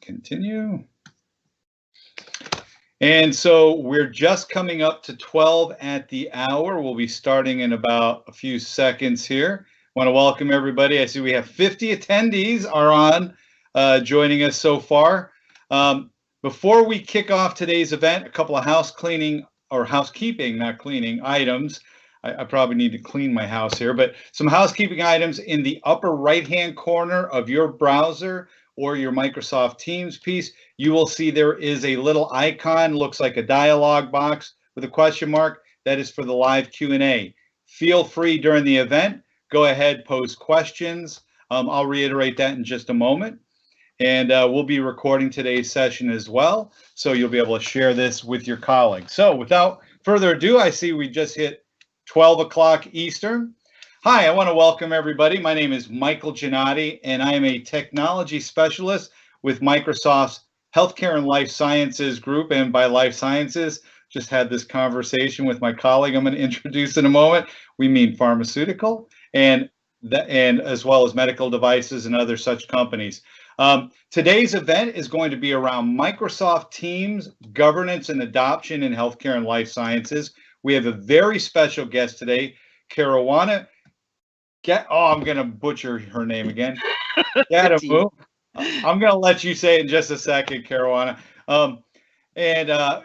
continue. And so we're just coming up to 12 at the hour. We'll be starting in about a few seconds here. I want to welcome everybody. I see we have 50 attendees are on joining us so far. Before we kick off today's event, a couple of housekeeping, not cleaning, items. I probably need to clean my house here, but some housekeeping items in the upper right-hand corner of your browser or your Microsoft Teams piece. You will see there is a little icon, looks like a dialog box with a question mark. That is for the live Q&A. Feel free during the event, go ahead, pose questions. I'll reiterate that in just a moment. And we'll be recording today's session as well, so you'll be able to share this with your colleagues. So without further ado, I see we just hit 12 o'clock Eastern. Hi, I want to welcome everybody. My name is Michael Gannotti, and I am a technology specialist with Microsoft's Healthcare and Life Sciences group. And by Life Sciences, just had this conversation with my colleague I'm going to introduce in a moment. We mean pharmaceutical and as well as medical devices and other such companies. Today's event is going to be around Microsoft Teams governance and adoption in healthcare and life sciences. We have a very special guest today, Karuana. I'm going to butcher her name again. Gatimu. I'm going to let you say it in just a second, Karuana.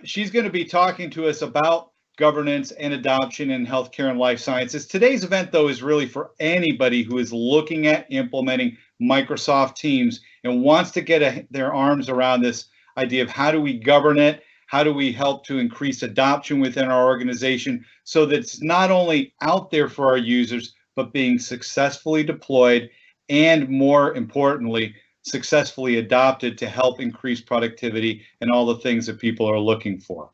She's going to be talking to us about governance and adoption in healthcare and life sciences. Today's event, though, is really for anybody who is looking at implementing Microsoft Teams and wants to get their arms around this idea of how do we govern it, how do we help to increase adoption within our organization so that it's not only out there for our users, but being successfully deployed and, more importantly, successfully adopted to help increase productivity and all the things that people are looking for.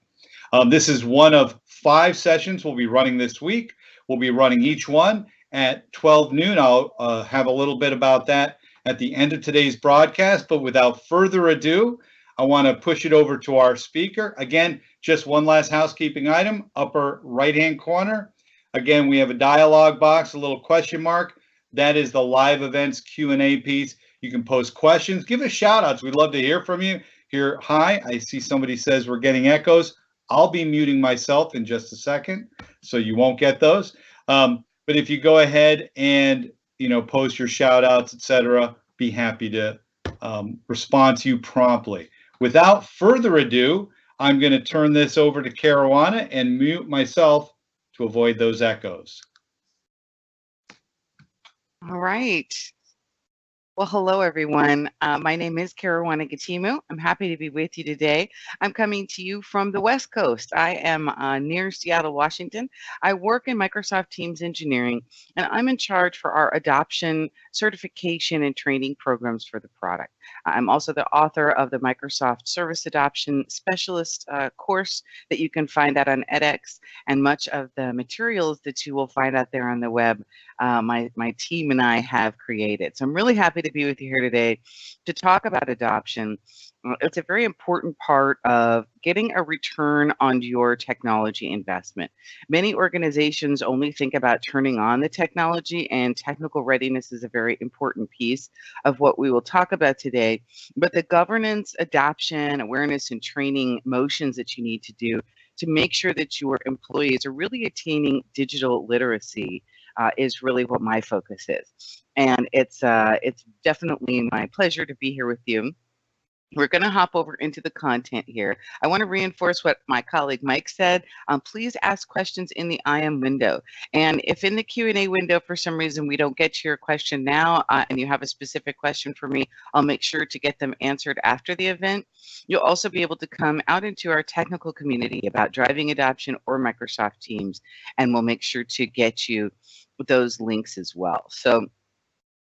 This is one of 5 sessions we'll be running this week. We'll be running each one at 12 noon. I'll have a little bit about that at the end of today's broadcast, but without further ado, I want to push it over to our speaker. Again, just one last housekeeping item, upper right-hand corner. Again, we have a dialog box, a little question mark. That is the live events Q&A piece. You can post questions, give us shout outs. We'd love to hear from you. Here, hi, I see somebody says we're getting echoes. I'll be muting myself in just a second, so you won't get those. But if you go ahead and post your shout outs, etc., be happy to respond to you promptly. Without further ado, I'm going to turn this over to Karuana and mute myself to avoid those echoes. All right. Well, hello, everyone. My name is Karuana Gatimu. I'm happy to be with you today. I'm coming to you from the West Coast. I am near Seattle, Washington. I work in Microsoft Teams Engineering, and I'm in charge for our adoption, certification, and training programs for the product. I'm also the author of the Microsoft Service Adoption Specialist course that you can find out on edX, and much of the materials that you will find out there on the web, my team and I have created. So I'm really happy to be with you here today to talk about adoption. It's a very important part of getting a return on your technology investment. Many organizations only think about turning on the technology, and technical readiness is a very important piece of what we will talk about today. But the governance, adoption, awareness, and training motions that you need to do to make sure that your employees are really attaining digital literacy is really what my focus is. And it's definitely my pleasure to be here with you. We're going to hop over into the content here. I want to reinforce what my colleague Mike said. Please ask questions in the IM window. And if in the Q&A window, for some reason, we don't get to your question now, and you have a specific question for me, I'll make sure to get them answered after the event. You'll also be able to come out into our technical community about driving adoption or Microsoft Teams, and we'll make sure to get you those links as well. So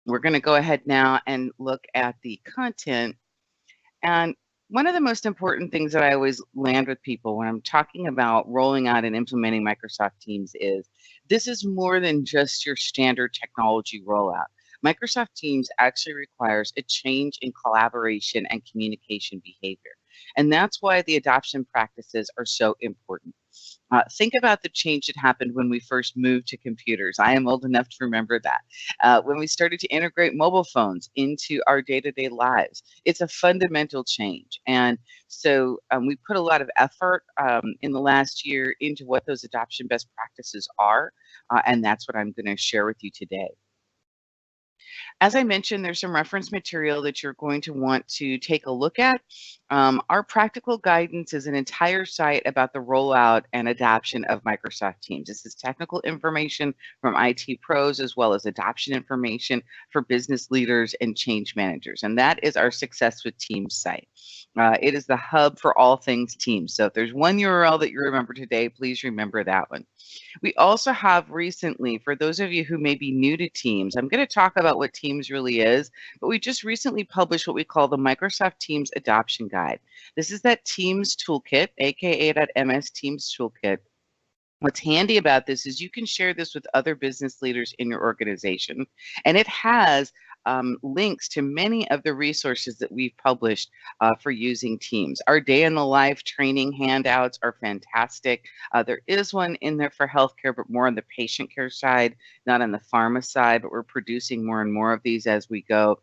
we're going to go ahead now and look at the content. And one of the most important things that I always land with people when I'm talking about rolling out and implementing Microsoft Teams is this is more than just your standard technology rollout. Microsoft Teams actually requires a change in collaboration and communication behavior. And that's why the adoption practices are so important. Think about the change that happened when we first moved to computers. I am old enough to remember that. When we started to integrate mobile phones into our day-to-day lives, it's a fundamental change. And so we put a lot of effort in the last year into what those adoption best practices are, and that's what I'm going to share with you today. As I mentioned, there's some reference material that you're going to want to take a look at. Our practical guidance is an entire site about the rollout and adoption of Microsoft Teams. This is technical information from IT pros as well as adoption information for business leaders and change managers. And that is our Success with Teams site. It is the hub for all things Teams. So if there's one URL that you remember today, please remember that one. We also have recently, for those of you who may be new to Teams, I'm going to talk about what Teams really is, but we just recently published what we call the Microsoft Teams Adoption Guide. This is that Teams toolkit, aka that MS Teams toolkit. What's handy about this is you can share this with other business leaders in your organization, and it has links to many of the resources that we've published for using Teams. Our day in the life training handouts are fantastic. There is one in there for healthcare, but more on the patient care side, not on the pharma side, but we're producing more and more of these as we go.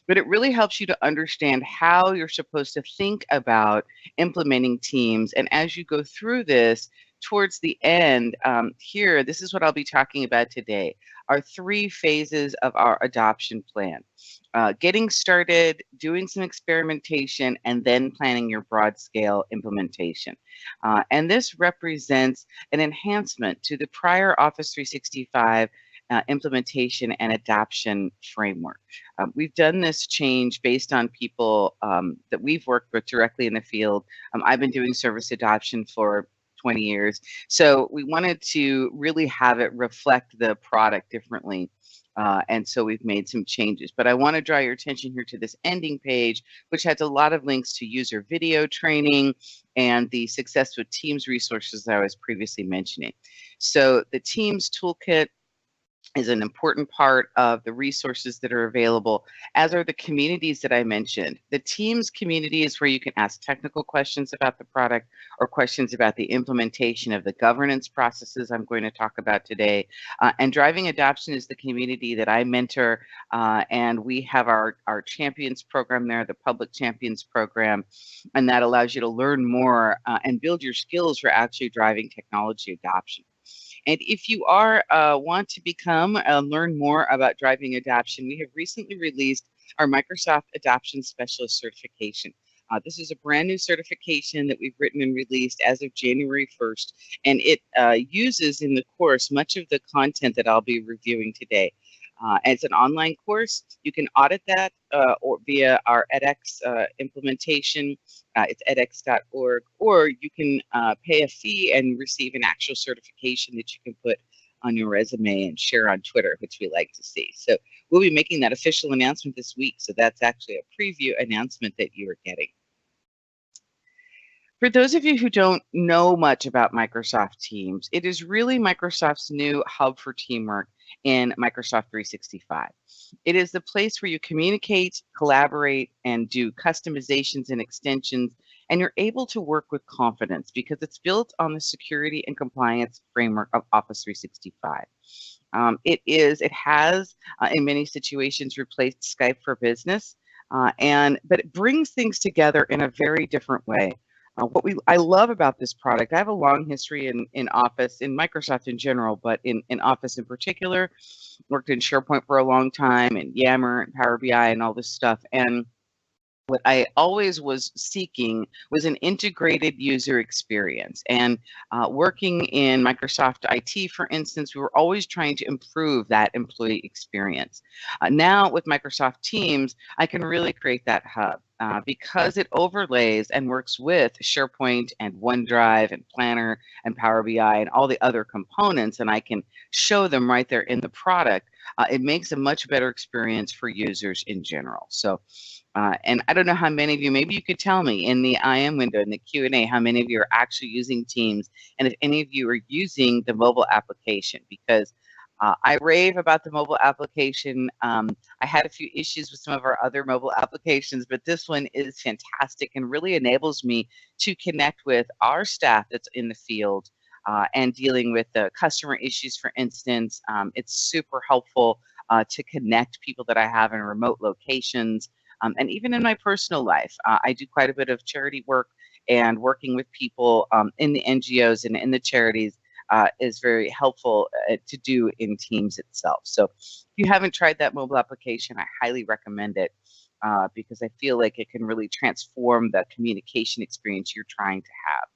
But it really helps you to understand how you're supposed to think about implementing Teams. And as you go through this, towards the end here, this is what I'll be talking about today, our 3 phases of our adoption plan. Getting started, doing some experimentation, and then planning your broad scale implementation. And this represents an enhancement to the prior Office 365 implementation and adoption framework. We've done this change based on people that we've worked with directly in the field. I've been doing service adoption for 20 years. So we wanted to really have it reflect the product differently. And so we've made some changes. But I want to draw your attention here to this ending page, which has a lot of links to user video training and the Success with Teams resources that I was previously mentioning. So the Teams toolkit is an important part of the resources that are available, as are the communities that I mentioned. The Teams community is where you can ask technical questions about the product or questions about the implementation of the governance processes I'm going to talk about today. And Driving Adoption is the community that I mentor, and we have our Champions program there, the Public Champions program, and that allows you to learn more and build your skills for actually driving technology adoption. And if you want to become learn more about driving adoption, we have recently released our Microsoft Adoption Specialist certification. This is a brand new certification that we've written and released as of January 1st, and it uses in the course much of the content that I'll be reviewing today. It's an online course. You can audit that or via our edX implementation. It's edX.org, or you can pay a fee and receive an actual certification that you can put on your resume and share on Twitter, which we like to see. So we'll be making that official announcement this week. So that's actually a preview announcement that you are getting. For those of you who don't know much about Microsoft Teams, it is really Microsoft's new hub for teamwork in Microsoft 365. It is the place where you communicate, collaborate, and do customizations and extensions, and you're able to work with confidence because it's built on the security and compliance framework of Office 365. It has, in many situations, replaced Skype for Business, but it brings things together in a very different way. I love about this product, I have a long history in Office, in Microsoft in general, but in Office in particular, worked in SharePoint for a long time, and Yammer and Power BI and all this stuff. And what I always was seeking was an integrated user experience. And working in Microsoft IT, for instance, we were always trying to improve that employee experience. Now with Microsoft Teams, I can really create that hub because it overlays and works with SharePoint and OneDrive and Planner and Power BI and all the other components, and I can show them right there in the product. It makes a much better experience for users in general. So, and I don't know how many of you, maybe you could tell me in the IM window, in the Q&A, how many of you are actually using Teams, and if any of you are using the mobile application, because I rave about the mobile application. I had a few issues with some of our other mobile applications, but this one is fantastic and really enables me to connect with our staff that's in the field and dealing with the customer issues, for instance. It's super helpful to connect people that I have in remote locations. And even in my personal life, I do quite a bit of charity work, and working with people in the NGOs and in the charities is very helpful to do in teams itself. So if you haven't tried that mobile application, I highly recommend it because I feel like it can really transform the communication experience you're trying to have.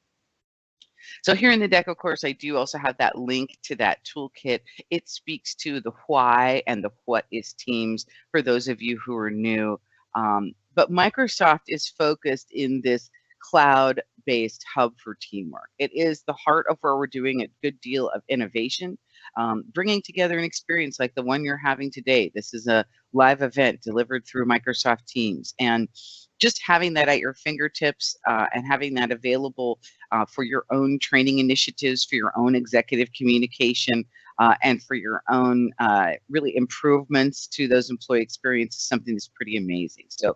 So here in the deck, of course, I do also have that link to that toolkit. It speaks to the why and the what is Teams for those of you who are new. But Microsoft is focused in this cloud-based hub for teamwork. It is the heart of where we're doing a good deal of innovation, bringing together an experience like the one you're having today. This is a live event delivered through Microsoft Teams, and just having that at your fingertips and having that available for your own training initiatives, for your own executive communication, and for your own really improvements to those employee experiences, something that's pretty amazing. So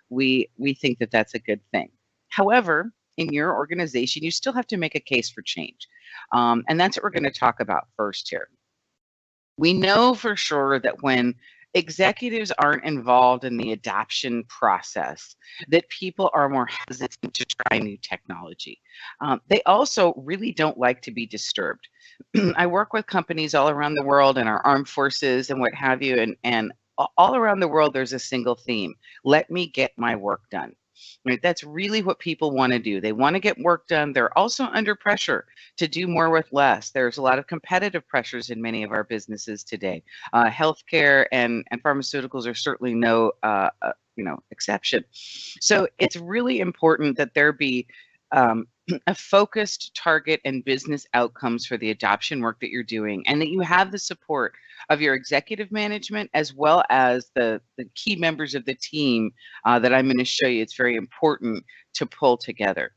we think that that's a good thing. However, in your organization, you still have to make a case for change. And that's what we're going to talk about first here. We know for sure that when executives aren't involved in the adoption process, that people are more hesitant to try new technology. They also really don't like to be disturbed. I work with companies all around the world and our armed forces and what have you, and all around the world, there's a single theme. Let me get my work done. Right? That's really what people want to do. They want to get work done. They're also under pressure to do more with less. There's a lot of competitive pressures in many of our businesses today. Healthcare and pharmaceuticals are certainly no exception. So it's really important that there be a focused target and business outcomes for the adoption work that you're doing, and that you have the support of your executive management as well as the key members of the team that I'm going to show you. It's very important to pull together.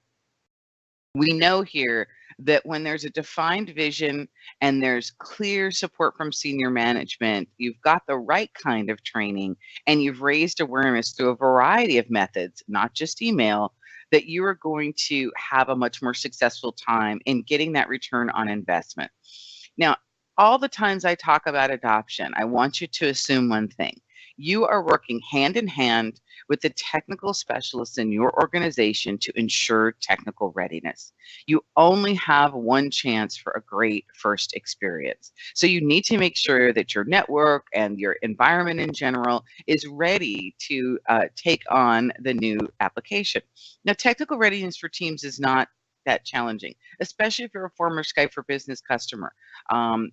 We know here that when there's a defined vision and there's clear support from senior management, you've got the right kind of training, and you've raised awareness through a variety of methods, not just email, that you are going to have a much more successful time in getting that return on investment. Now, all the times I talk about adoption, I want you to assume one thing. You are working hand in hand with the technical specialists in your organization to ensure technical readiness. You only have one chance for a great first experience. So you need to make sure that your network and your environment in general is ready to take on the new application. Now, technical readiness for Teams is not that challenging, especially if you're a former Skype for Business customer.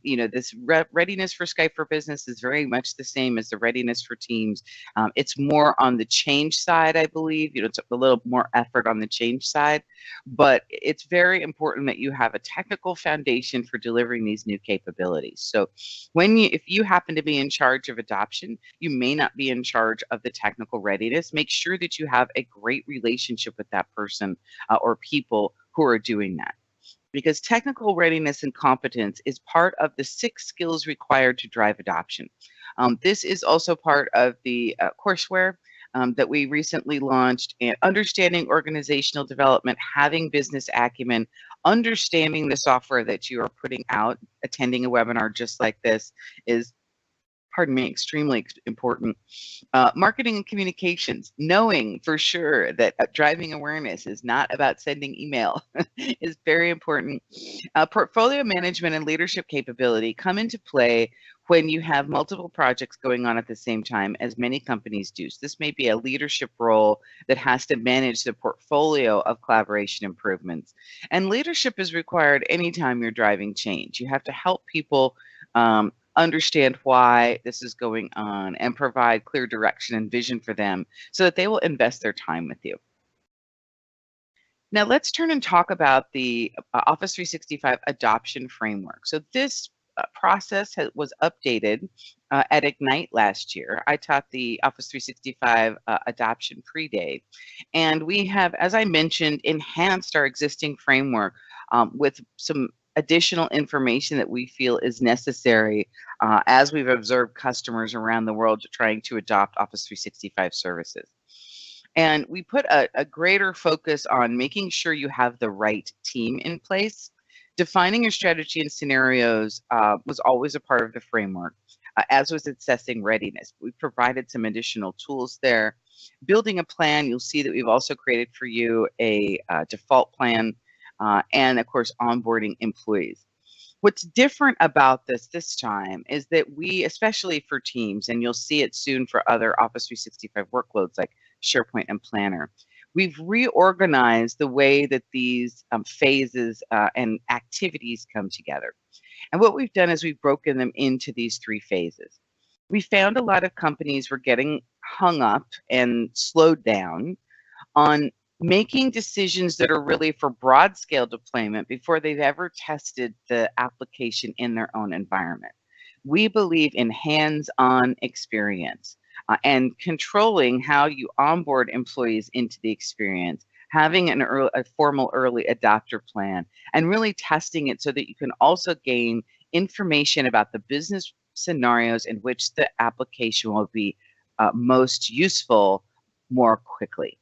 This readiness for Skype for Business is very much the same as the readiness for Teams. It's more on the change side, I believe. It's a little more effort on the change side, but it's very important that you have a technical foundation for delivering these new capabilities. So if you happen to be in charge of adoption, you may not be in charge of the technical readiness. Make sure that you have a great relationship with that person or people who are doing that, because technical readiness and competence is part of the 6 skills required to drive adoption. This is also part of the courseware that we recently launched, and understanding organizational development, having business acumen, understanding the software that you are putting out. Attending a webinar just like this is, extremely important. Marketing and communications, knowing for sure that driving awareness is not about sending email is very important. Portfolio management and leadership capability come into play when you have multiple projects going on at the same time, as many companies do. So this may be a leadership role that has to manage the portfolio of collaboration improvements. And leadership is required anytime you're driving change. You have to help people understand why this is going on and provide clear direction and vision for them so that they will invest their time with you. Now let's turn and talk about the Office 365 adoption framework. So this process was updated at Ignite last year. I taught the Office 365 adoption pre-day, and we have, as I mentioned, enhanced our existing framework with some additional information that we feel is necessary as we've observed customers around the world trying to adopt Office 365 services. And we put a greater focus on making sure you have the right team in place. Defining your strategy and scenarios was always a part of the framework, as was assessing readiness. We provided some additional tools there. Building a plan, you'll see that we've also created for you a default plan, and of course, onboarding employees. What's different about this time is that we, especially for Teams, and you'll see it soon for other Office 365 workloads like SharePoint and Planner, we've reorganized the way that these phases and activities come together. And what we've done is we've broken them into these 3 phases. We found a lot of companies were getting hung up and slowed down on making decisions that are really for broad scale deployment before they've ever tested the application in their own environment. We believe in hands-on experience and controlling how you onboard employees into the experience, having a formal early adopter plan, and really testing it so that you can also gain information about the business scenarios in which the application will be most useful more quickly.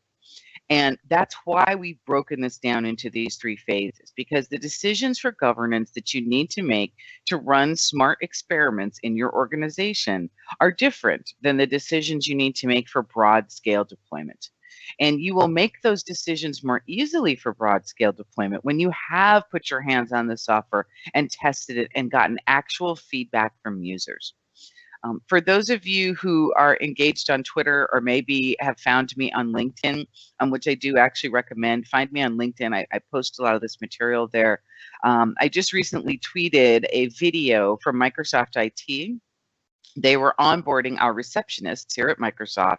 And that's why we've broken this down into these 3 phases, because the decisions for governance that you need to make to run smart experiments in your organization are different than the decisions you need to make for broad scale deployment. And you will make those decisions more easily for broad scale deployment when you have put your hands on the software and tested it and gotten actual feedback from users. For those of you who are engaged on Twitter or maybe have found me on LinkedIn, which I do actually recommend, find me on LinkedIn. I post a lot of this material there. I just recently tweeted a video from Microsoft IT. They were onboarding our receptionists here at Microsoft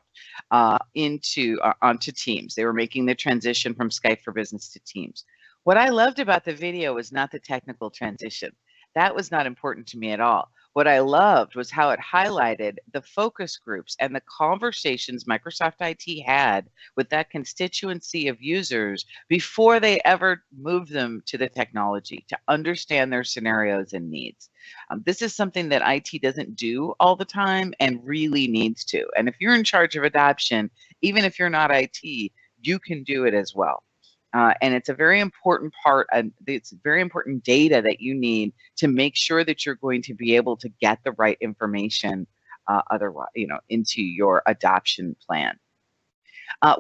onto Teams. They were making the transition from Skype for Business to Teams. What I loved about the video was not the technical transition. That was not important to me at all. What I loved was how it highlighted the focus groups and the conversations Microsoft IT had with that constituency of users before they ever moved them to the technology to understand their scenarios and needs. This is something that IT doesn't do all the time and really needs to. And if you're in charge of adoption, even if you're not IT, you can do it as well. And it's a very important part, and it's very important data that you need to make sure that you're going to be able to get the right information otherwise, into your adoption plan.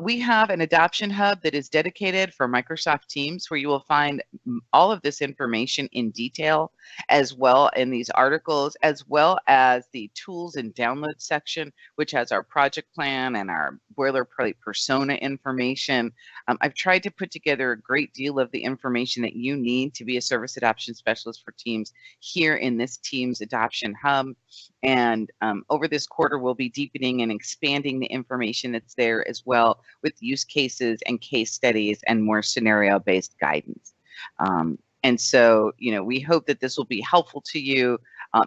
We have an adoption hub that is dedicated for Microsoft Teams, where you will find all of this information in detail, as well in these articles, as well as the tools and download section, which has our project plan and our boilerplate persona information. I've tried to put together a great deal of the information that you need to be a service adoption specialist for Teams here in this Teams adoption hub. And over this quarter, we'll be deepening and expanding the information that's there as well, with use cases and case studies and more scenario-based guidance. And so, we hope that this will be helpful to you.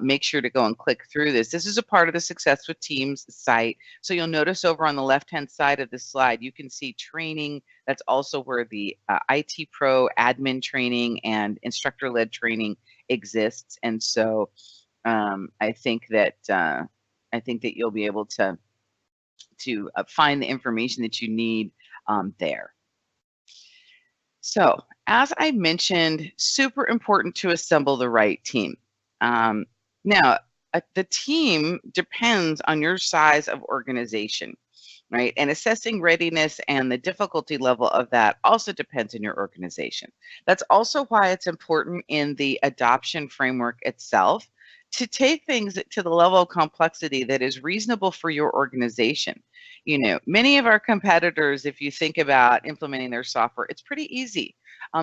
Make sure to go and click through this. This is a part of the Success with Teams site. So you'll notice over on the left-hand side of the slide, you can see training. That's also where the IT Pro admin training and instructor-led training exists. And so I think that you'll be able to find the information that you need there. So, as I mentioned, super important to assemble the right team. Now, the team depends on your size of organization, right? And assessing readiness and the difficulty level of that also depends on your organization. That's also why it's important in the adoption framework itself to take things to the level of complexity that is reasonable for your organization. Many of our competitors, if you think about implementing their software, it's pretty easy.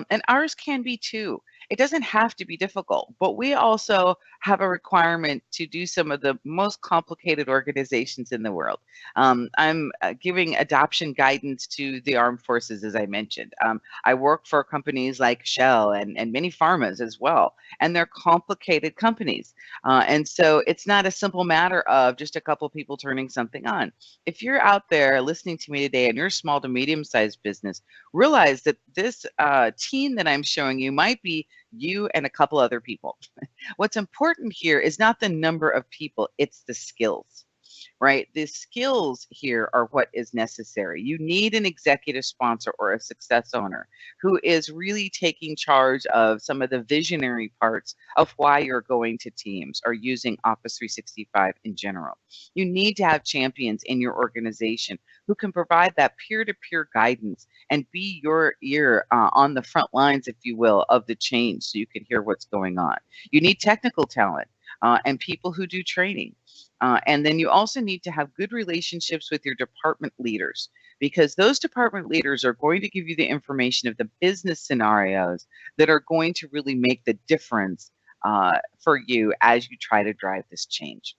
And ours can be too. It doesn't have to be difficult, but we also have a requirement to do some of the most complicated organizations in the world. I'm giving adoption guidance to the armed forces, as I mentioned. I work for companies like Shell and many pharmas as well, and they're complicated companies. And so it's not a simple matter of just a couple people turning something on. If you're out there listening to me today and you're a small to medium-sized business, realize that this team that I'm showing you might be you and a couple other people. What's important here is not the number of people, it's the skills. right? The skills here are what is necessary. You need an executive sponsor or a success owner who is really taking charge of some of the visionary parts of why you're going to Teams or using Office 365 in general. You need to have champions in your organization who can provide that peer-to-peer guidance and be your ear on the front lines, if you will, of the change so you can hear what's going on. You need technical talent and people who do training. And then you also need to have good relationships with your department leaders, because those department leaders are going to give you the information of the business scenarios that are going to really make the difference for you as you try to drive this change.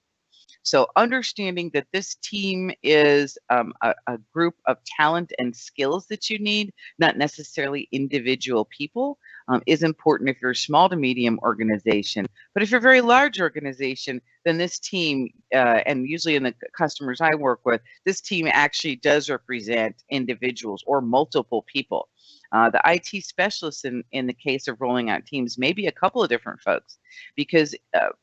So understanding that this team is a group of talent and skills that you need, not necessarily individual people, is important if you're a small to medium organization. But if you're a very large organization, then this team, and usually in the customers I work with, this team actually does represent individuals or multiple people. The IT specialists in the case of rolling out teams may be a couple of different folks, because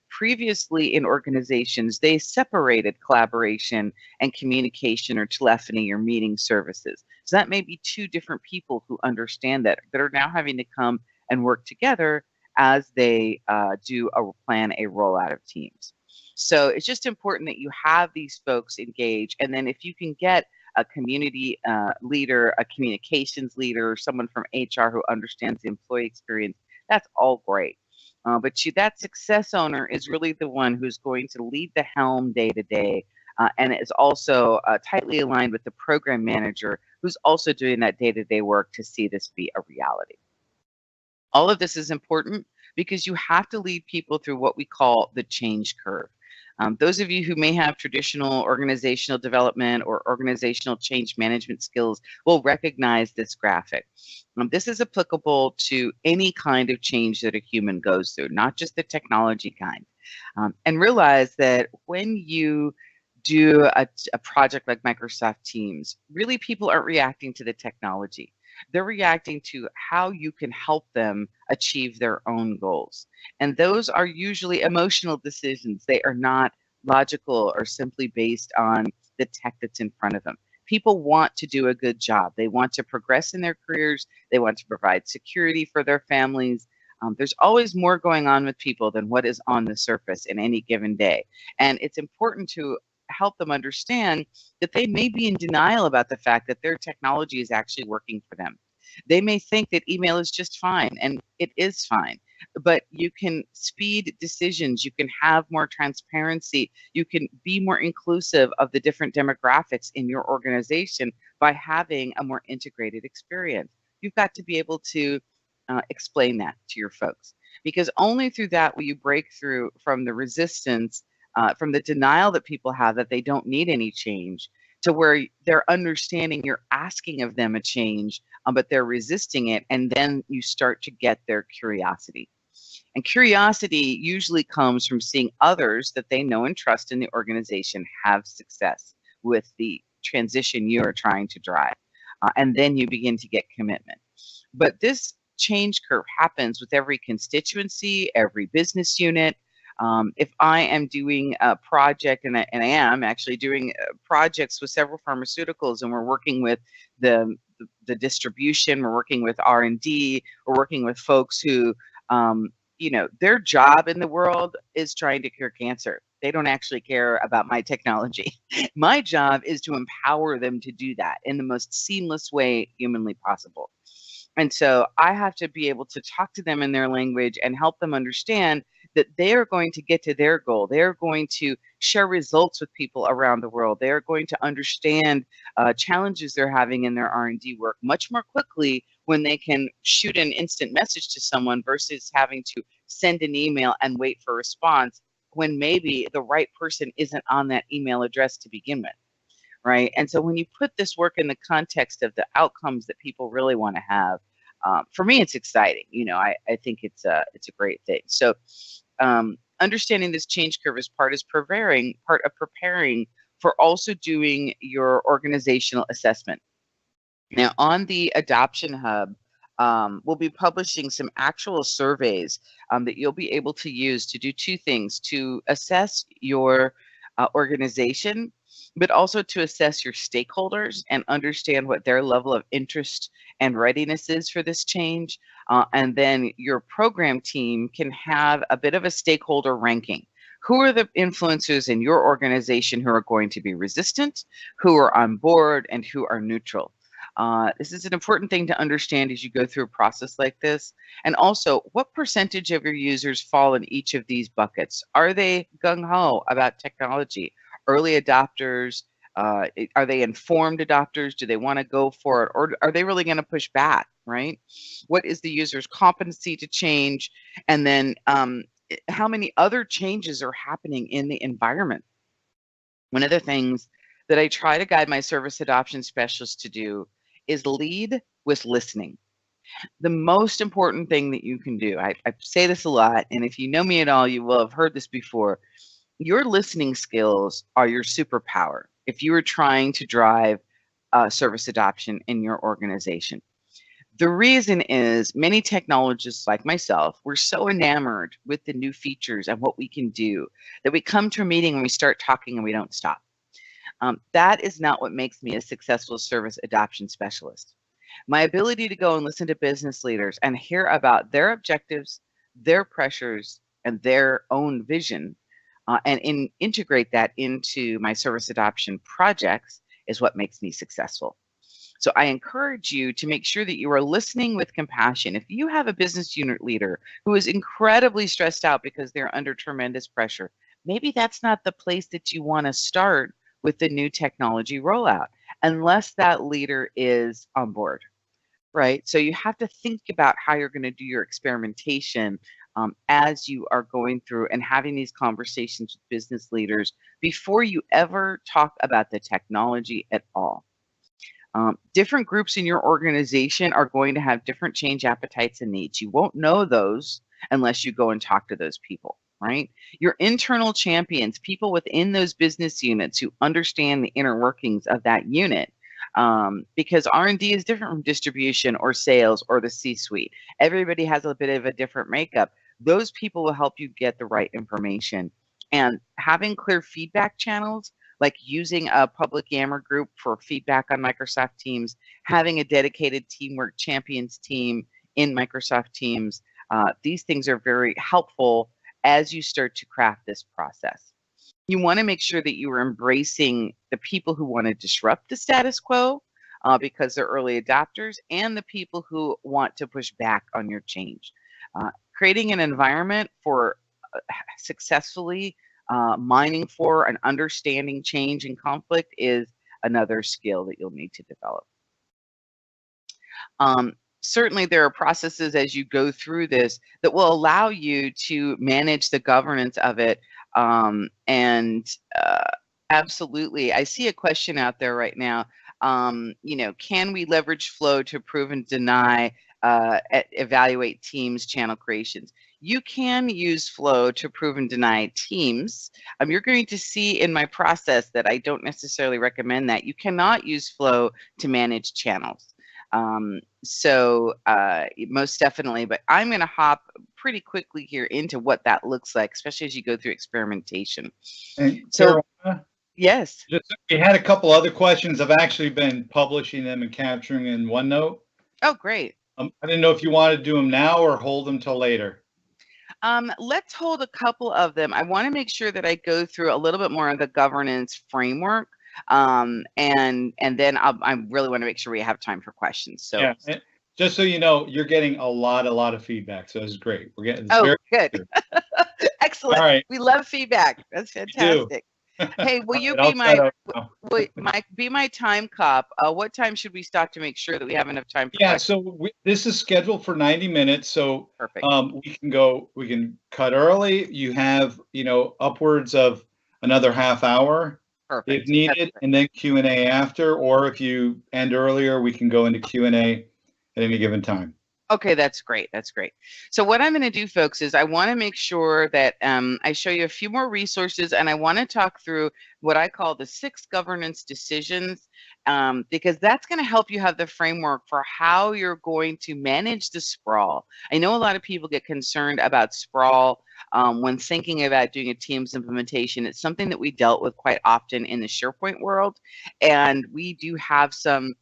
previously in organizations, they separated collaboration and communication or telephony or meeting services. So that may be two different people who understand that are now having to come and work together as they plan a rollout of teams. So it's just important that you have these folks engage. And then if you can get a community leader, a communications leader, someone from HR who understands the employee experience, that's all great. But that success owner is really the one who's going to lead the helm day to day, and is also tightly aligned with the program manager who's also doing that day-to-day work to see this be a reality. All of this is important because you have to lead people through what we call the change curve. Those of you who may have traditional organizational development or organizational change management skills will recognize this graphic. This is applicable to any kind of change that a human goes through, not just the technology kind. And realize that when you do a project like Microsoft Teams, really people aren't reacting to the technology. They're reacting to how you can help them achieve their own goals. And those are usually emotional decisions. They are not logical or simply based on the tech that's in front of them. People want to do a good job. They want to progress in their careers. They want to provide security for their families. There's always more going on with people than what is on the surface in any given day. And it's important to help them understand that they may be in denial about the fact that their technology is actually working for them. They may think that email is just fine, and it is fine, but you can speed decisions, you can have more transparency, you can be more inclusive of the different demographics in your organization by having a more integrated experience. You've got to be able to explain that to your folks, because only through that will you break through from the resistance, from the denial that people have that they don't need any change, to where they're understanding you're asking of them a change, but they're resisting it. And then you start to get their curiosity. And curiosity usually comes from seeing others that they know and trust in the organization have success with the transition you are trying to drive. And then you begin to get commitment. But this change curve happens with every constituency, every business unit. If I am doing a project, and I am actually doing projects with several pharmaceuticals, and we're working with the distribution, we're working with R&D, we're working with folks who, their job in the world is trying to cure cancer. They don't actually care about my technology. My job is to empower them to do that in the most seamless way humanly possible. And so I have to be able to talk to them in their language and help them understand that they are going to get to their goal. They're going to share results with people around the world. They're going to understand challenges they're having in their R&D work much more quickly when they can shoot an instant message to someone versus having to send an email and wait for a response when maybe the right person isn't on that email address to begin with. Right. And so when you put this work in the context of the outcomes that people really want to have, for me, it's exciting. I think it's a great thing. So understanding this change curve is part of preparing for also doing your organizational assessment. Now, on the Adoption Hub, we'll be publishing some actual surveys that you'll be able to use to do two things: to assess your organization, but also to assess your stakeholders and understand what their level of interest and readiness is for this change. And then your program team can have a bit of a stakeholder ranking. Who are the influencers in your organization who are going to be resistant, who are on board, and who are neutral? This is an important thing to understand as you go through a process like this. And also, what percentage of your users fall in each of these buckets? Are they gung-ho about technology? Early adopters? Are they informed adopters? Do they want to go for it? Or are they really going to push back, right? What is the user's competency to change? And then how many other changes are happening in the environment? One of the things that I try to guide my service adoption specialists to do is lead with listening. The most important thing that you can do, I say this a lot, and if you know me at all, you will have heard this before. Your listening skills are your superpower if you are trying to drive service adoption in your organization. The reason is many technologists like myself, we're so enamored with the new features and what we can do that we come to a meeting and we start talking and we don't stop. That is not what makes me a successful service adoption specialist. My ability to go and listen to business leaders and hear about their objectives, their pressures, and their own vision, and integrate that into my service adoption projects is what makes me successful. So I encourage you to make sure that you are listening with compassion. If you have a business unit leader who is incredibly stressed out because they're under tremendous pressure, maybe that's not the place that you want to start with the new technology rollout, unless that leader is on board, right? So you have to think about how you're going to do your experimentation as you are going through and having these conversations with business leaders before you ever talk about the technology at all. Different groups in your organization are going to have different change appetites and needs. You won't know those unless you go and talk to those people, right? Your internal champions, people within those business units who understand the inner workings of that unit, because R&D is different from distribution or sales or the C-suite. Everybody has a bit of a different makeup. Those people will help you get the right information. And having clear feedback channels, like using a public Yammer group for feedback on Microsoft Teams, having a dedicated teamwork champions team in Microsoft Teams. These things are very helpful as you start to craft this process. You want to make sure that you are embracing the people who want to disrupt the status quo because they're early adopters, and the people who want to push back on your change. Creating an environment for successfully mining for and understanding change and conflict is another skill that you'll need to develop. Certainly there are processes as you go through this that will allow you to manage the governance of it. Absolutely, I see a question out there right now. Can we leverage flow to approve and deny, evaluate teams channel creations? You can use flow to approve and deny teams. You're going to see in my process that I don't necessarily recommend that. You cannot use flow to manage channels. Most definitely, but I'm going to hop pretty quickly here into what that looks like, especially as you go through experimentation. And so, Karuana, yes. We had a couple other questions. I've actually been publishing them and capturing in OneNote. Oh, great. I didn't know if you want to do them now or hold them till later. Let's hold a couple of them. I want to make sure that I go through a little bit more of the governance framework. And then I really want to make sure we have time for questions. So yeah, just so you know, you're getting a lot of feedback. So this is great. We're getting very good. Excellent. All right. We love feedback. That's fantastic. Hey, will you be my time cop? What time should we stop to make sure that we have enough time for questions? So this is scheduled for 90 minutes. So perfect. We can cut early. You have, upwards of another half hour. Perfect. If needed, and then Q&A after, or if you end earlier, we can go into Q&A at any given time. Okay, that's great. That's great. So what I'm going to do, folks, is I want to make sure that I show you a few more resources, and I want to talk through what I call the 6 governance decisions, because that's going to help you have the framework for how you're going to manage the sprawl. I know a lot of people get concerned about sprawl when thinking about doing a Teams implementation. It's something that we dealt with quite often in the SharePoint world, and we do have some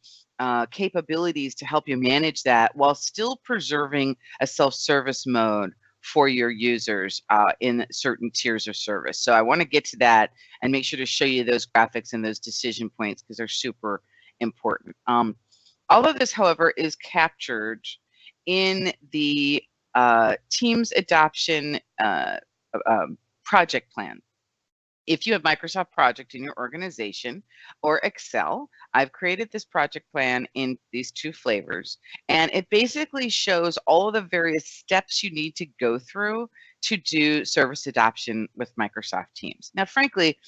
capabilities to help you manage that while still preserving a self-service mode for your users in certain tiers of service. So I want to get to that and make sure to show you those graphics and those decision points because they're super important. All of this, however, is captured in the Teams adoption project plan. If you have Microsoft Project in your organization or Excel, I've created this project plan in these 2 flavors, and it basically shows all of the various steps you need to go through to do service adoption with Microsoft Teams. Now, frankly,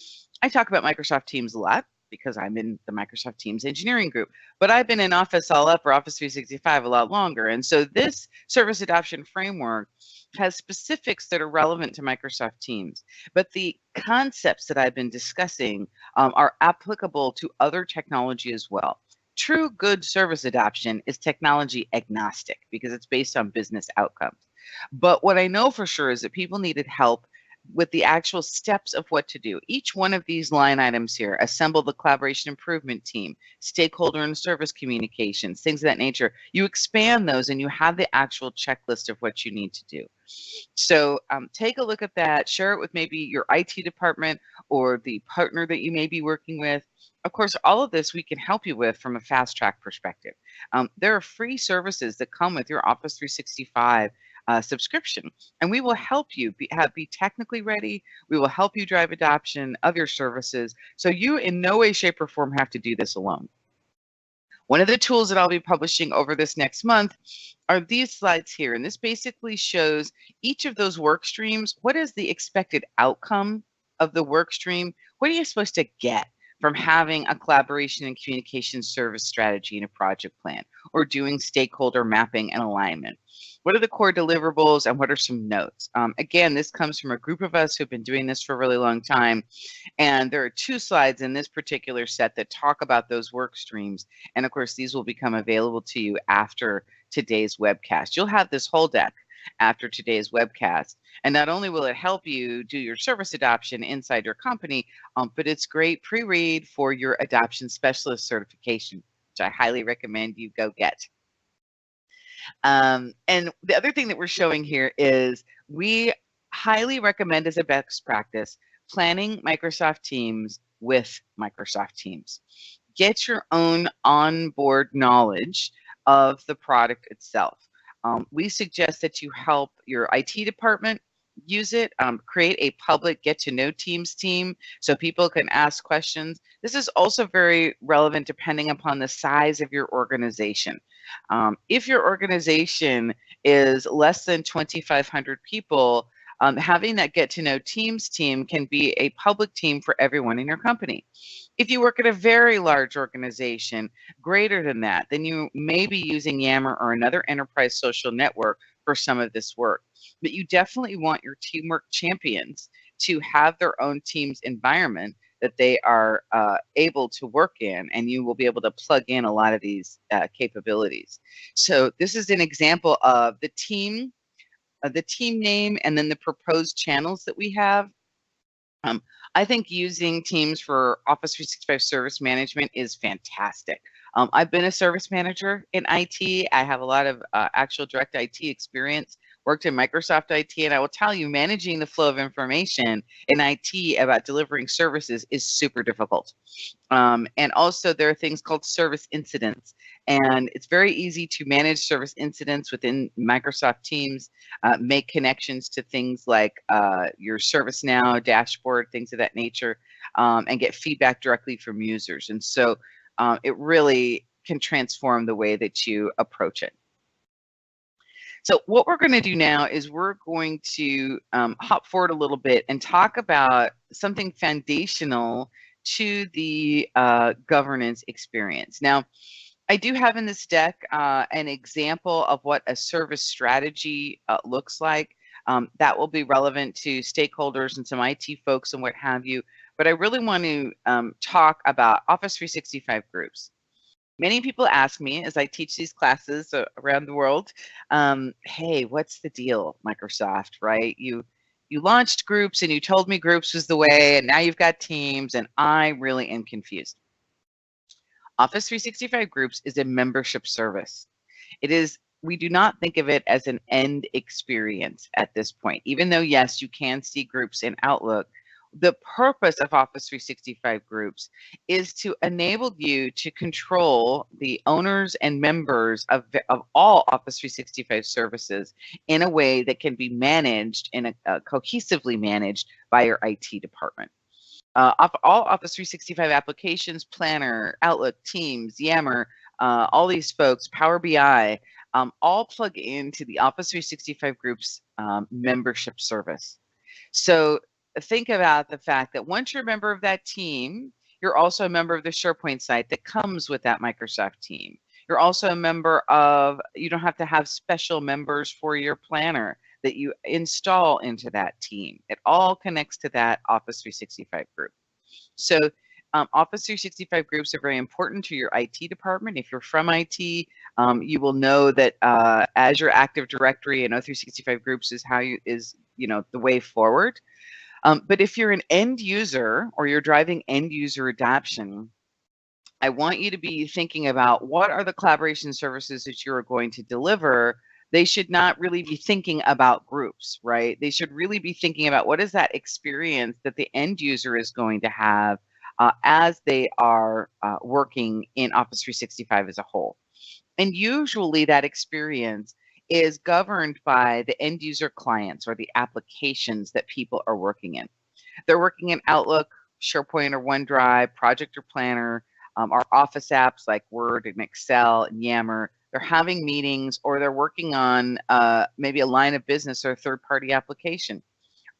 I talk about Microsoft Teams a lot because I'm in the Microsoft Teams engineering group, but I've been in Office All Up or Office 365 a lot longer. And so this service adoption framework has specifics that are relevant to Microsoft Teams, but the concepts that I've been discussing are applicable to other technology as well. True good service adoption is technology agnostic because it's based on business outcomes. But what I know for sure is that people needed help with the actual steps of what to do. Each one of these line items here, assemble the collaboration improvement team, stakeholder and service communications, things of that nature. You expand those and you have the actual checklist of what you need to do. So take a look at that, share it with maybe your IT department or the partner that you may be working with. Of course, all of this we can help you with from a fast track perspective. There are free services that come with your Office 365 subscription, and we will help you be technically ready. We will help you drive adoption of your services. So you in no way, shape, or form have to do this alone. One of the tools that I'll be publishing over this next month are these slides here. And this basically shows each of those work streams. What is the expected outcome of the work stream? What are you supposed to get from having a collaboration and communication service strategy in a project plan or doing stakeholder mapping and alignment? What are the core deliverables and what are some notes? Again, this comes from a group of us who've been doing this for a really long time. And there are 2 slides in this particular set that talk about those work streams. And of course, these will become available to you after today's webcast. You'll have this whole deck after today's webcast. And not only will it help you do your service adoption inside your company, but it's great pre-read for your adoption specialist certification, which I highly recommend you go get. And the other thing that we're showing here is we highly recommend as a best practice planning Microsoft Teams with Microsoft Teams. Get your own onboard knowledge of the product itself. We suggest that you help your IT department use it, create a public get to know Teams team so people can ask questions. This is also very relevant depending upon the size of your organization. If your organization is less than 2,500 people, having that get to know Teams team can be a public team for everyone in your company. If you work at a very large organization, greater than that, then you may be using Yammer or another enterprise social network for some of this work. But you definitely want your teamwork champions to have their own Teams environment that they are able to work in, and you will be able to plug in a lot of these capabilities. So this is an example of the team name and then the proposed channels that we have. I think using Teams for Office 365 service management is fantastic. I've been a service manager in IT. I have a lot of actual direct IT experience, worked in Microsoft IT, and I will tell you, managing the flow of information in IT about delivering services is super difficult. And also there are things called service incidents, and it's very easy to manage service incidents within Microsoft Teams, make connections to things like your ServiceNow dashboard, things of that nature, and get feedback directly from users. And so it really can transform the way that you approach it. So what we're going to do now is we're going to hop forward a little bit and talk about something foundational to the governance experience. Now, I do have in this deck an example of what a service strategy looks like. That will be relevant to stakeholders and some IT folks and what have you. But I really want to talk about Office 365 groups. Many people ask me as I teach these classes around the world, hey, what's the deal, Microsoft, right? You launched groups and you told me groups was the way, and now you've got teams, and I really am confused. Office 365 Groups is a membership service. We do not think of it as an end experience at this point, even though, yes, you can see groups in Outlook. The purpose of Office 365 Groups is to enable you to control the owners and members of all Office 365 services in a way that can be managed and cohesively managed by your IT department. All Office 365 applications, Planner, Outlook, Teams, Yammer, all these folks, Power BI, all plug into the Office 365 Groups membership service. So think about the fact that once you're a member of that team, you're also a member of the SharePoint site that comes with that Microsoft team. You're also a member of, you don't have to have special members for your planner that you install into that team. It all connects to that Office 365 group. So Office 365 groups are very important to your IT department. If you're from IT, you will know that Azure Active Directory and O365 groups is the way forward. But if you're an end user or you're driving end user adoption, I want you to be thinking about what are the collaboration services that you are going to deliver. They should not really be thinking about groups, right? They should really be thinking about what is that experience that the end user is going to have as they are working in Office 365 as a whole. And usually that experience is governed by the end user clients or the applications that people are working in. They're working in Outlook, SharePoint, or OneDrive, Project or Planner, our Office apps like Word and Excel and Yammer. They're having meetings, or they're working on maybe a line of business or a third-party application.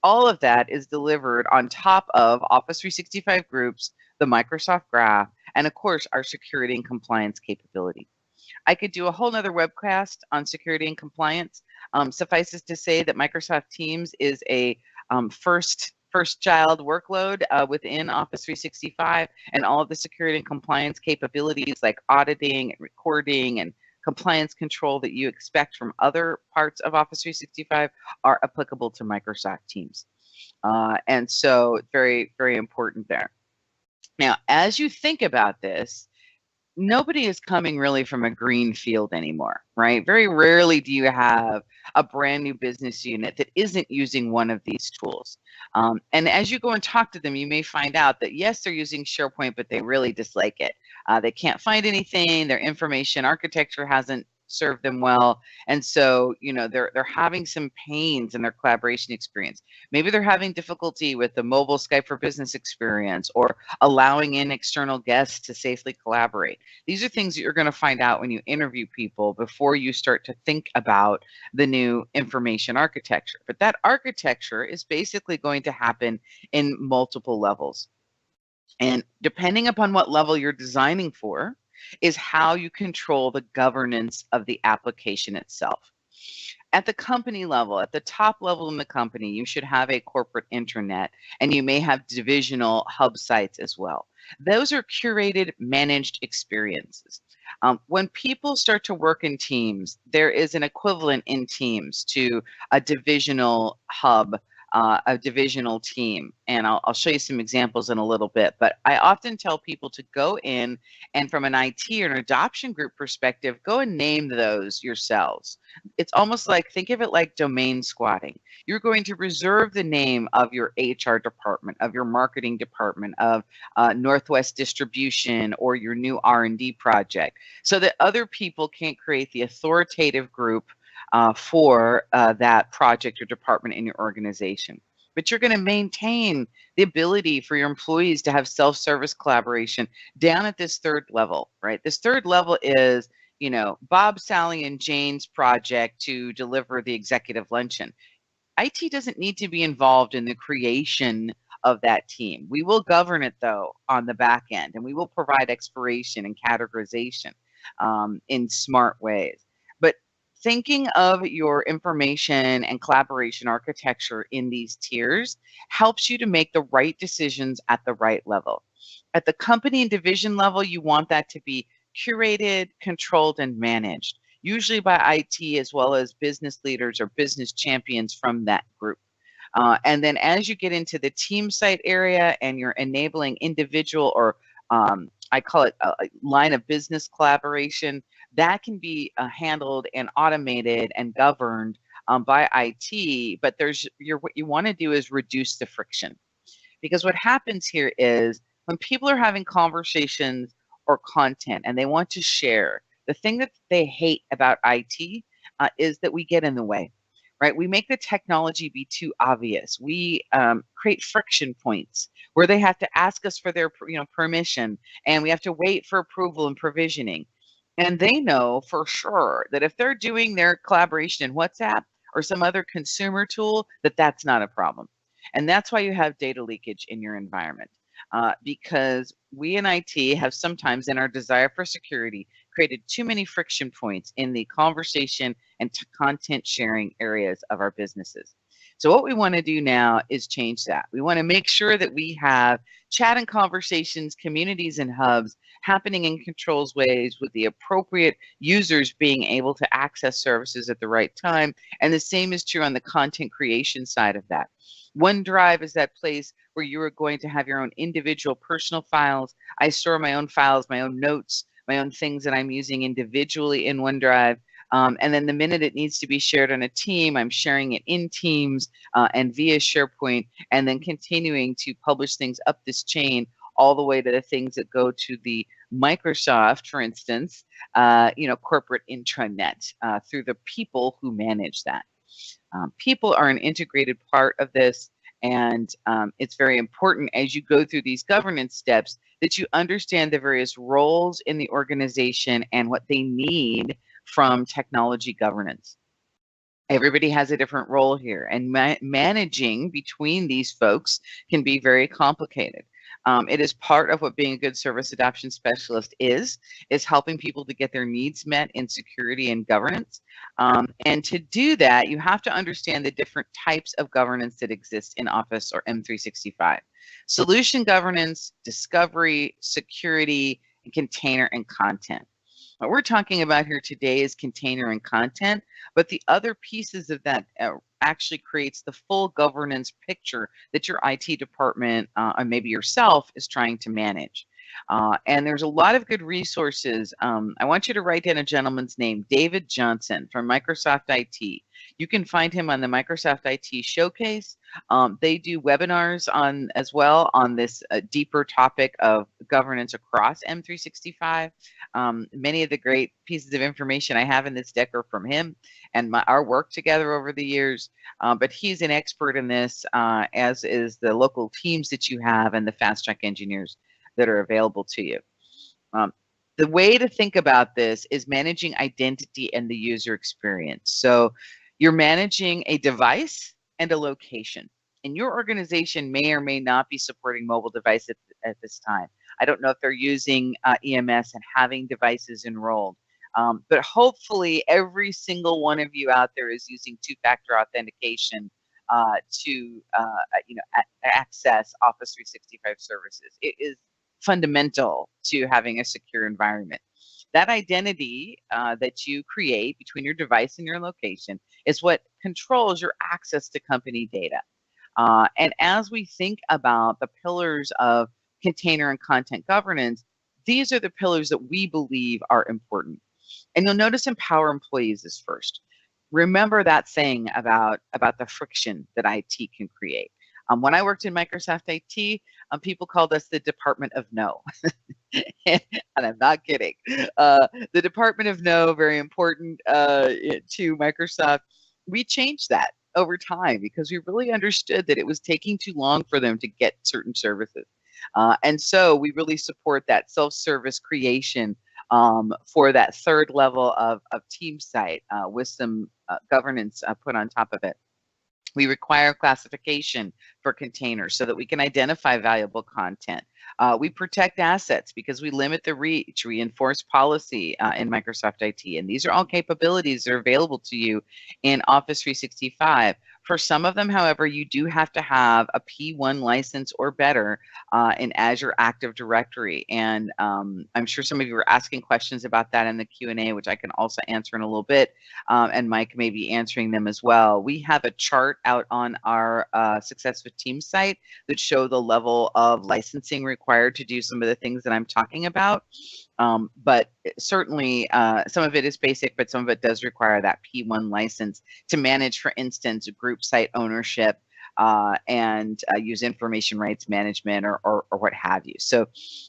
All of that is delivered on top of Office 365 Groups, the Microsoft Graph, and of course, our security and compliance capability. I could do a whole nother webcast on security and compliance. Suffices to say that Microsoft Teams is a first child workload within Office 365, and all of the security and compliance capabilities like auditing and recording and compliance control that you expect from other parts of Office 365 are applicable to Microsoft Teams. And so very, very important there. Now, as you think about this, nobody is coming really from a green field anymore, right? Very rarely do you have a brand new business unit that isn't using one of these tools. And as you go and talk to them, you may find out that, yes, they're using SharePoint, but they really dislike it. They can't find anything. Their information architecture hasn't served them well. And so, they're having some pains in their collaboration experience. Maybe they're having difficulty with the mobile Skype for Business experience or allowing in external guests to safely collaborate. These are things that you're going to find out when you interview people before you start to think about the new information architecture. But that architecture is basically going to happen in multiple levels. And depending upon what level you're designing for, is how you control the governance of the application itself. At the company level, at the top level in the company, you should have a corporate intranet, and you may have divisional hub sites as well. Those are curated, managed experiences. When people start to work in teams, there is an equivalent in Teams to a divisional hub, a divisional team. And I'll show you some examples in a little bit, but I often tell people to go in and from an IT or an adoption group perspective, go and name those yourselves. It's almost like, think of it like domain squatting. You're going to reserve the name of your HR department, of your marketing department, of Northwest Distribution, or your new R&D project, so that other people can't create the authoritative group for that project or department in your organization. But you're going to maintain the ability for your employees to have self-service collaboration down at this third level, right? This third level is, Bob, Sally, and Jane's project to deliver the executive luncheon. IT doesn't need to be involved in the creation of that team. We will govern it, though, on the back end, and we will provide expiration and categorization. in smart ways. But thinking of your information and collaboration architecture in these tiers helps you to make the right decisions at the right level. At the company and division level, you want that to be curated, controlled, and managed, usually by IT as well as business leaders or business champions from that group. And then as you get into the team site area and you're enabling individual or I call it a line of business collaboration, that can be handled and automated and governed by IT. But what you want to do is reduce the friction, because what happens here is when people are having conversations or content and they want to share, the thing that they hate about IT is that we get in the way. Right? We make the technology be too obvious. We create friction points where they have to ask us for their permission, and we have to wait for approval and provisioning. And they know for sure that if they're doing their collaboration in WhatsApp or some other consumer tool, that's not a problem. And that's why you have data leakage in your environment. Because we in IT have sometimes, in our desire for security, created too many friction points in the conversation and content sharing areas of our businesses. So what we want to do now is change that. We want to make sure that we have chat and conversations, communities, and hubs happening in controls ways with the appropriate users being able to access services at the right time. And the same is true on the content creation side of that. OneDrive is that place where you are going to have your own individual personal files. I store my own files, my own notes, my own things that I'm using individually in OneDrive. And then the minute it needs to be shared on a team, I'm sharing it in Teams and via SharePoint, and then continuing to publish things up this chain all the way to the things that go to the Microsoft, for instance, corporate intranet through the people who manage that. People are an integrated part of this, and it's very important as you go through these governance steps that you understand the various roles in the organization and what they need from technology governance. Everybody has a different role here, and managing between these folks can be very complicated. It is part of what being a good service adoption specialist is helping people to get their needs met in security and governance. And to do that, you have to understand the different types of governance that exist in Office or M365. Solution governance, discovery, security, and container and content. What we're talking about here today is container and content, but the other pieces of that actually creates the full governance picture that your IT department or maybe yourself is trying to manage. And there's a lot of good resources. I want you to write down a gentleman's name, David Johnson from Microsoft IT. You can find him on the Microsoft IT Showcase. They do webinars as well on this deeper topic of governance across M365. Many of the great pieces of information I have in this deck are from him and our work together over the years. But he's an expert in this, as is the local teams that you have and the fast track engineers that are available to you. The way to think about this is managing identity and the user experience. So you're managing a device and a location. And your organization may or may not be supporting mobile devices at this time. I don't know if they're using EMS and having devices enrolled. But hopefully every single one of you out there is using two-factor authentication to access Office 365 services. It is fundamental to having a secure environment. That identity that you create between your device and your location is what controls your access to company data. And as we think about the pillars of container and content governance, these are the pillars that we believe are important. And you'll notice empower employees is first. Remember that saying about the friction that IT can create. When I worked in Microsoft IT, people called us the Department of No. And I'm not kidding. The Department of No, very important to Microsoft. We changed that over time because we really understood that it was taking too long for them to get certain services. And so we really support that self-service creation for that third level of team site with some governance put on top of it. We require classification for containers so that we can identify valuable content. We protect assets because we limit the reach, we enforce policy in Microsoft IT. And these are all capabilities that are available to you in Office 365. For some of them, however, you do have to have a P1 license or better in Azure Active Directory. And I'm sure some of you were asking questions about that in the Q&A, which I can also answer in a little bit. And Mike may be answering them as well. We have a chart out on our Success with Teams site that show the level of licensing required to do some of the things that I'm talking about. But certainly some of it is basic, but some of it does require that P1 license to manage, for instance, group site ownership and use information rights management or what have you. So,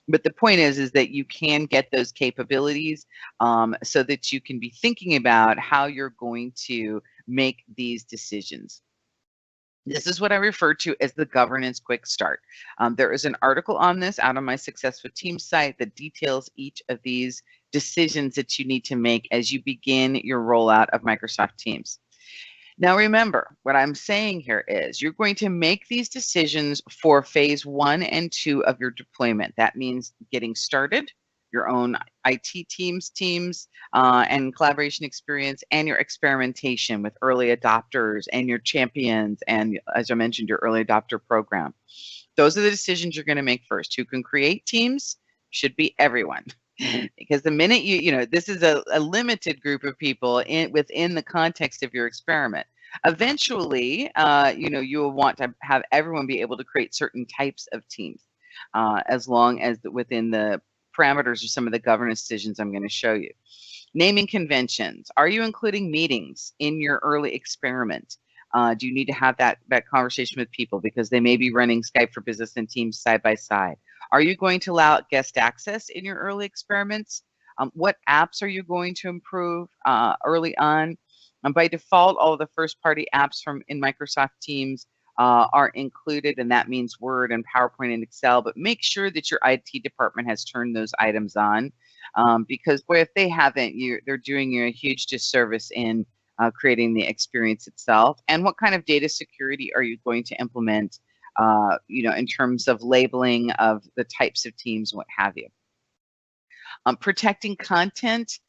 but the point is that you can get those capabilities so that you can be thinking about how you're going to make these decisions. This is what I refer to as the governance quick start. There is an article on this out on my Success with Teams site that details each of these decisions that you need to make as you begin your rollout of Microsoft Teams. Now, remember, what I'm saying here is you're going to make these decisions for phase 1 and 2 of your deployment. That means getting started, your own IT teams, and collaboration experience, and your experimentation with early adopters and your champions, and as I mentioned, your early adopter program. Those are the decisions you're going to make first. Who can create teams? Should be everyone. Because the minute this is a limited group of people within the context of your experiment. Eventually, you will want to have everyone be able to create certain types of teams, as long as within the parameters of some of the governance decisions I'm going to show you. Naming conventions. Are you including meetings in your early experiment? Do you need to have that conversation with people because they may be running Skype for Business and Teams side by side? Are you going to allow guest access in your early experiments? What apps are you going to improve early on? By default, all of the first-party apps in Microsoft Teams are included, and that means Word and PowerPoint and Excel, but make sure that your IT department has turned those items on because, boy, if they haven't, they're doing you a huge disservice in creating the experience itself. And what kind of data security are you going to implement, in terms of labeling of the types of teams and what have you. Protecting content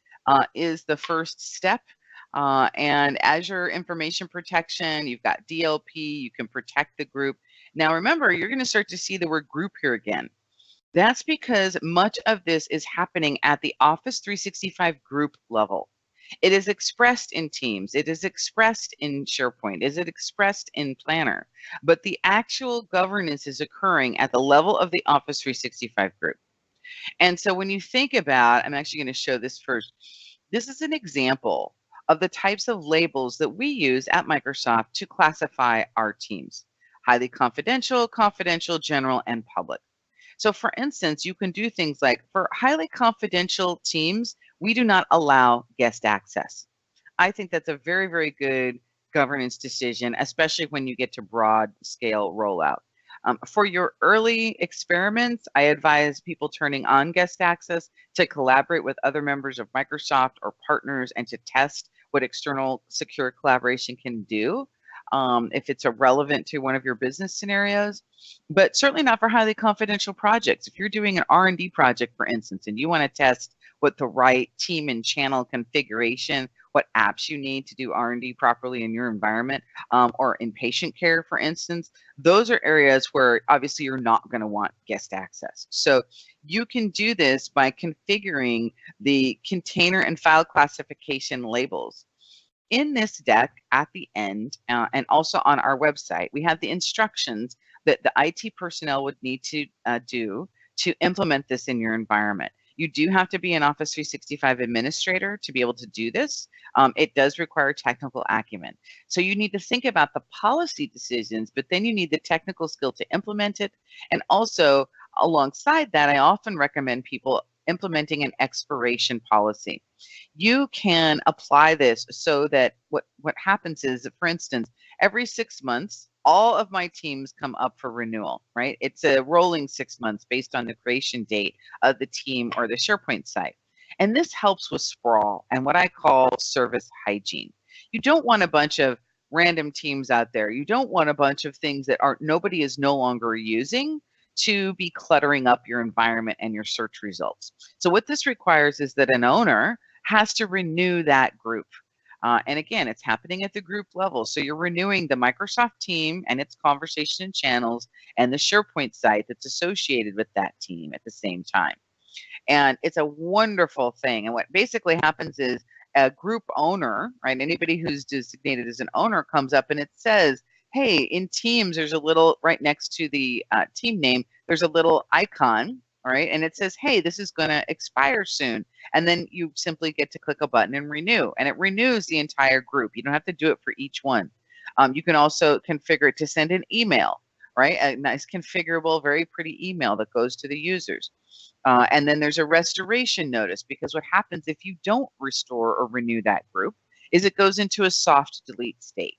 is the first step. And Azure Information Protection, you've got DLP, you can protect the group. Now remember, you're going to start to see the word group here again. That's because much of this is happening at the Office 365 group level. It is expressed in Teams, it is expressed in SharePoint, is it expressed in Planner, but the actual governance is occurring at the level of the Office 365 group. And so when you think about, I'm actually going to show this first. This is an example of the types of labels that we use at Microsoft to classify our teams: highly confidential, confidential, general, and public. So for instance, you can do things like, for highly confidential teams, we do not allow guest access. I think that's a very, very good governance decision, especially when you get to broad scale rollout. For your early experiments, I advise people turning on guest access to collaborate with other members of Microsoft or partners and to test what external secure collaboration can do. If it's relevant to one of your business scenarios, but certainly not for highly confidential projects. If you're doing an R&D project, for instance, and you want to test what the right team and channel configuration, what apps you need to do R&D properly in your environment, or in patient care, for instance, those are areas where obviously you're not going to want guest access. So you can do this by configuring the container and file classification labels. In this deck at the end, and also on our website, we have the instructions that the IT personnel would need to do to implement this in your environment. You do have to be an Office 365 administrator to be able to do this. It does require technical acumen. So you need to think about the policy decisions, but then you need the technical skill to implement it. And also, alongside that, I often recommend people implementing an expiration policy. You can apply this so that what happens is, for instance, every 6 months, all of my teams come up for renewal, right? It's a rolling 6 months based on the creation date of the team or the SharePoint site. And this helps with sprawl and what I call service hygiene. You don't want a bunch of random teams out there. You don't want a bunch of things that nobody is no longer using. to be cluttering up your environment and your search results. So what this requires is that an owner has to renew that group. And again, it's happening at the group level. So you're renewing the Microsoft team and its conversation and channels and the SharePoint site that's associated with that team at the same time. And it's a wonderful thing. And what basically happens is a group owner, right? Anybody who's designated as an owner comes up and it says, hey, in Teams, there's a little right next to the team name, there's a little icon, all right? And it says, hey, this is going to expire soon. And then you simply get to click a button and renew. And it renews the entire group. You don't have to do it for each one. You can also configure it to send an email, right? A nice configurable, very pretty email that goes to the users. And then there's a restoration notice, because what happens if you don't restore or renew that group is it goes into a soft delete state.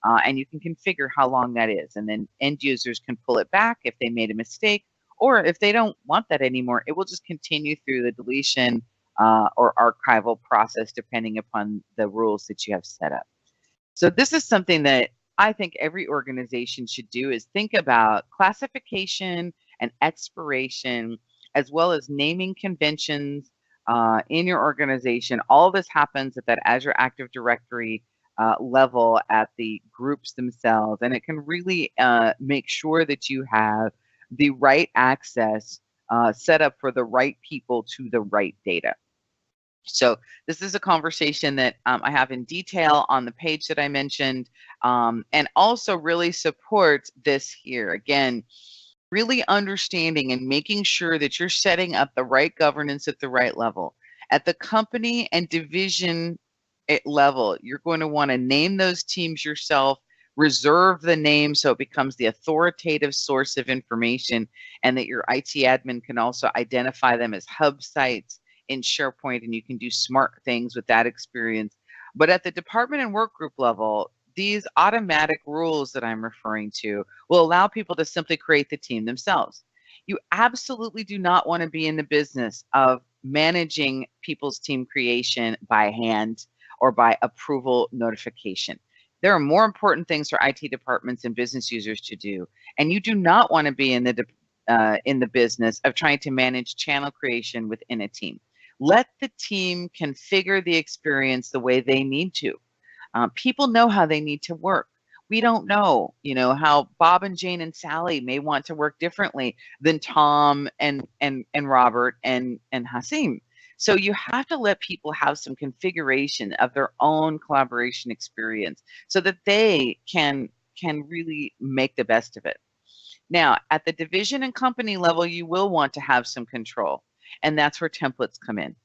And you can configure how long that is. And then end users can pull it back if they made a mistake, or if they don't want that anymore, it will just continue through the deletion or archival process, depending upon the rules that you have set up. So this is something that I think every organization should do, is think about classification and expiration, as well as naming conventions in your organization. All this happens at that Azure Active Directory level at the groups themselves, and it can really make sure that you have the right access set up for the right people to the right data. So this is a conversation that I have in detail on the page that I mentioned, and also really supports this here. Again, really understanding and making sure that you're setting up the right governance at the right level. At the company and division level, you're going to want to name those teams yourself, reserve the name so it becomes the authoritative source of information, and that your IT admin can also identify them as hub sites in SharePoint, and you can do smart things with that experience. But at the department and work group level, these automatic rules that I'm referring to will allow people to simply create the team themselves. You absolutely do not want to be in the business of managing people's team creation by hand or by approval notification. There are more important things for IT departments and business users to do, and you do not want to be in the business of trying to manage channel creation within a team. Let the team configure the experience the way they need to. People know how they need to work. We don't know, how Bob and Jane and Sally may want to work differently than Tom and Robert and Hasim. So you have to let people have some configuration of their own collaboration experience so that they can really make the best of it. Now, at the division and company level, you will want to have some control, and that's where templates come in.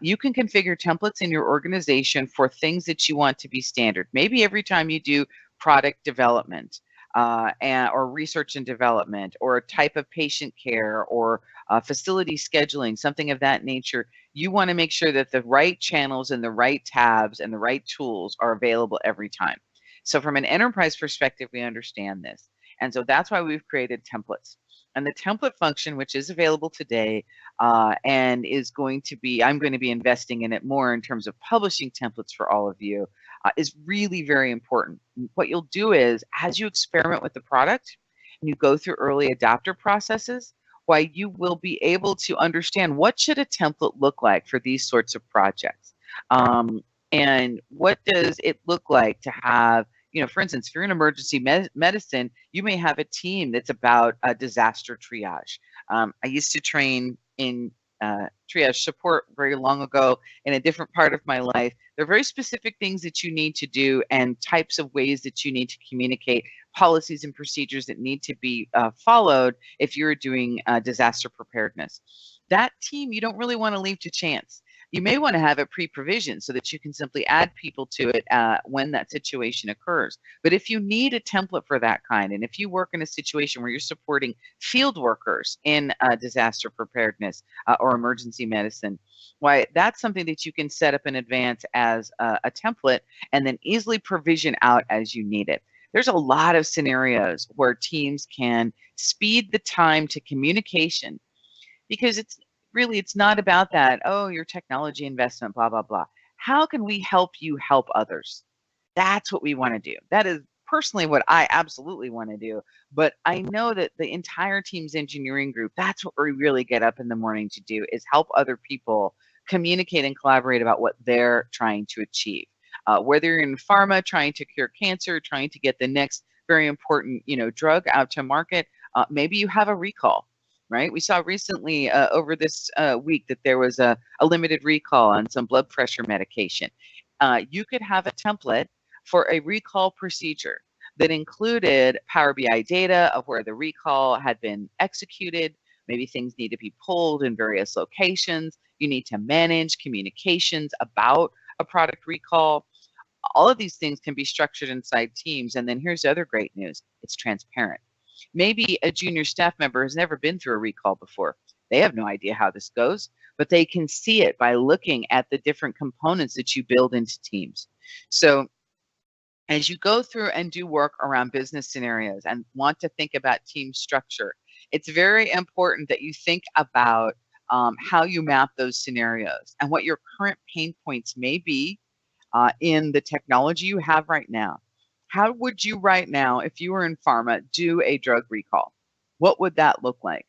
You can configure templates in your organization for things that you want to be standard. Maybe every time you do product development or research and development, or a type of patient care, or facility scheduling, something of that nature, you want to make sure that the right channels and the right tabs and the right tools are available every time. So from an enterprise perspective, we understand this. And so that's why we've created templates. And the template function, which is available today and is going to be, I'm going to be investing in it more in terms of publishing templates for all of you, is really very important. What you'll do is, as you experiment with the product and you go through early adopter processes, why you will be able to understand what should a template look like for these sorts of projects. And what does it look like to have, for instance, if you're in emergency medicine, you may have a team that's about disaster triage. I used to train in triage support very long ago in a different part of my life. There are very specific things that you need to do and types of ways that you need to communicate, policies and procedures that need to be followed if you're doing disaster preparedness. That team, you don't really want to leave to chance. You may want to have it pre-provisioned so that you can simply add people to it when that situation occurs. But if you need a template for that kind, and if you work in a situation where you're supporting field workers in disaster preparedness or emergency medicine, why that's something that you can set up in advance as a template and then easily provision out as you need it. There's a lot of scenarios where teams can speed the time to communication, because it's not about that, oh, your technology investment, blah, blah, blah. How can we help you help others? That's what we want to do. That is personally what I absolutely want to do. But I know that the entire team's engineering group, that's what we really get up in the morning to do, is help other people communicate and collaborate about what they're trying to achieve. Whether you're in pharma, trying to cure cancer, trying to get the next very important, drug out to market, maybe you have a recall, right? We saw recently over this week that there was a limited recall on some blood pressure medication. You could have a template for a recall procedure that included Power BI data of where the recall had been executed. Maybe things need to be pulled in various locations. You need to manage communications about a product recall. All of these things can be structured inside teams. And then here's the other great news. It's transparent. Maybe a junior staff member has never been through a recall before. They have no idea how this goes, but they can see it by looking at the different components that you build into teams. So as you go through and do work around business scenarios and want to think about team structure, it's very important that you think about how you map those scenarios and what your current pain points may be in the technology you have right now. How would you right now, if you were in pharma, do a drug recall? What would that look like?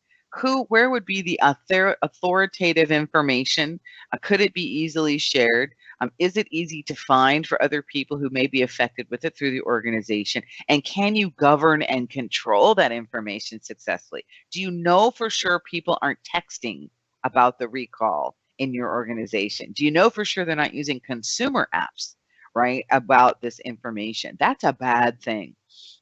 Where would be the authoritative information? Could it be easily shared? Is it easy to find for other people who may be affected with it through the organization? And can you govern and control that information successfully? Do you know for sure people aren't texting about the recall in your organization? Do you know for sure they're not using consumer apps, right, about this information? That's a bad thing,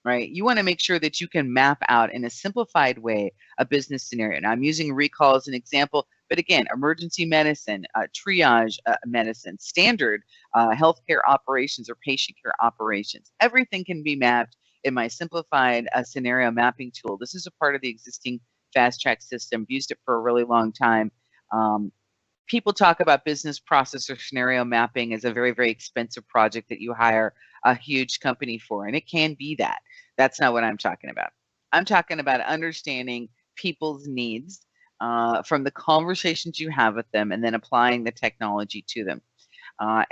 right? You want to make sure that you can map out in a simplified way a business scenario. Now, I'm using recall as an example, but again, emergency medicine, triage medicine, standard healthcare operations or patient care operations, everything can be mapped in my simplified scenario mapping tool. This is a part of the existing Fast Track system. I've used it for a really long time. People talk about business process or scenario mapping as a very, very expensive project that you hire a huge company for, and it can be that. That's not what I'm talking about. I'm talking about understanding people's needs from the conversations you have with them and then applying the technology to them.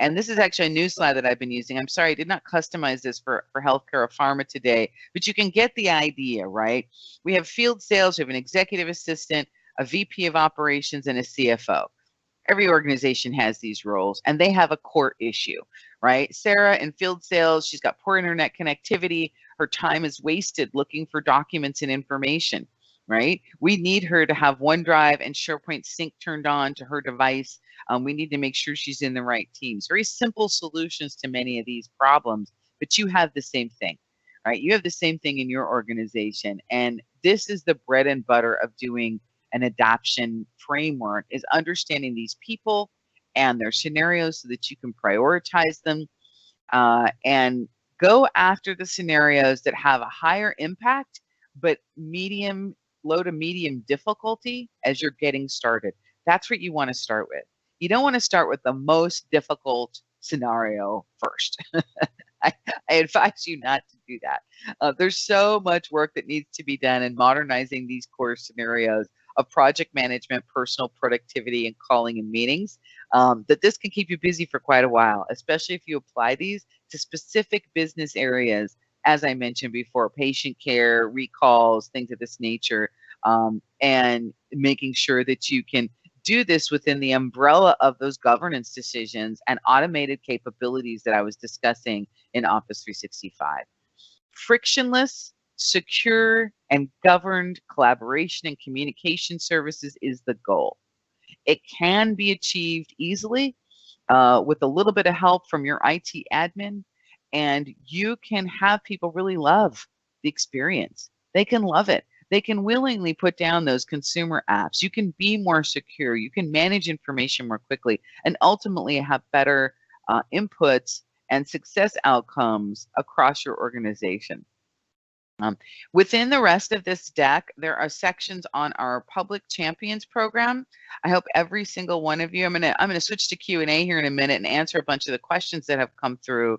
And this is actually a new slide that I've been using. I'm sorry, I did not customize this for healthcare or pharma today, but you can get the idea, right? We have field sales, we have an executive assistant, a VP of operations, and a CFO. Every organization has these roles and they have a core issue, right? Sarah in field sales, she's got poor internet connectivity. Her time is wasted looking for documents and information, right? We need her to have OneDrive and SharePoint Sync turned on to her device. We need to make sure she's in the right teams. Very simple solutions to many of these problems, but you have the same thing, right? You have the same thing in your organization. And this is the bread and butter of doing an adoption framework, is understanding these people and their scenarios so that you can prioritize them and go after the scenarios that have a higher impact, but low to medium difficulty as you're getting started. That's what you want to start with. You don't want to start with the most difficult scenario first. I advise you not to do that. There's so much work that needs to be done in modernizing these core scenarios of project management, personal productivity, and calling in meetings, that this can keep you busy for quite a while, especially if you apply these to specific business areas, as I mentioned before, patient care, recalls, things of this nature, and making sure that you can do this within the umbrella of those governance decisions and automated capabilities that I was discussing in Office 365. Frictionless, secure, and governed collaboration and communication services is the goal. It can be achieved easily with a little bit of help from your IT admin, and you can have people really love the experience. They can love it. They can willingly put down those consumer apps. You can be more secure. You can manage information more quickly and ultimately have better inputs and success outcomes across your organization. Within the rest of this deck, there are sections on our Public Champions program. I hope every single one of you, I'm gonna switch to Q&A here in a minute and answer a bunch of the questions that have come through.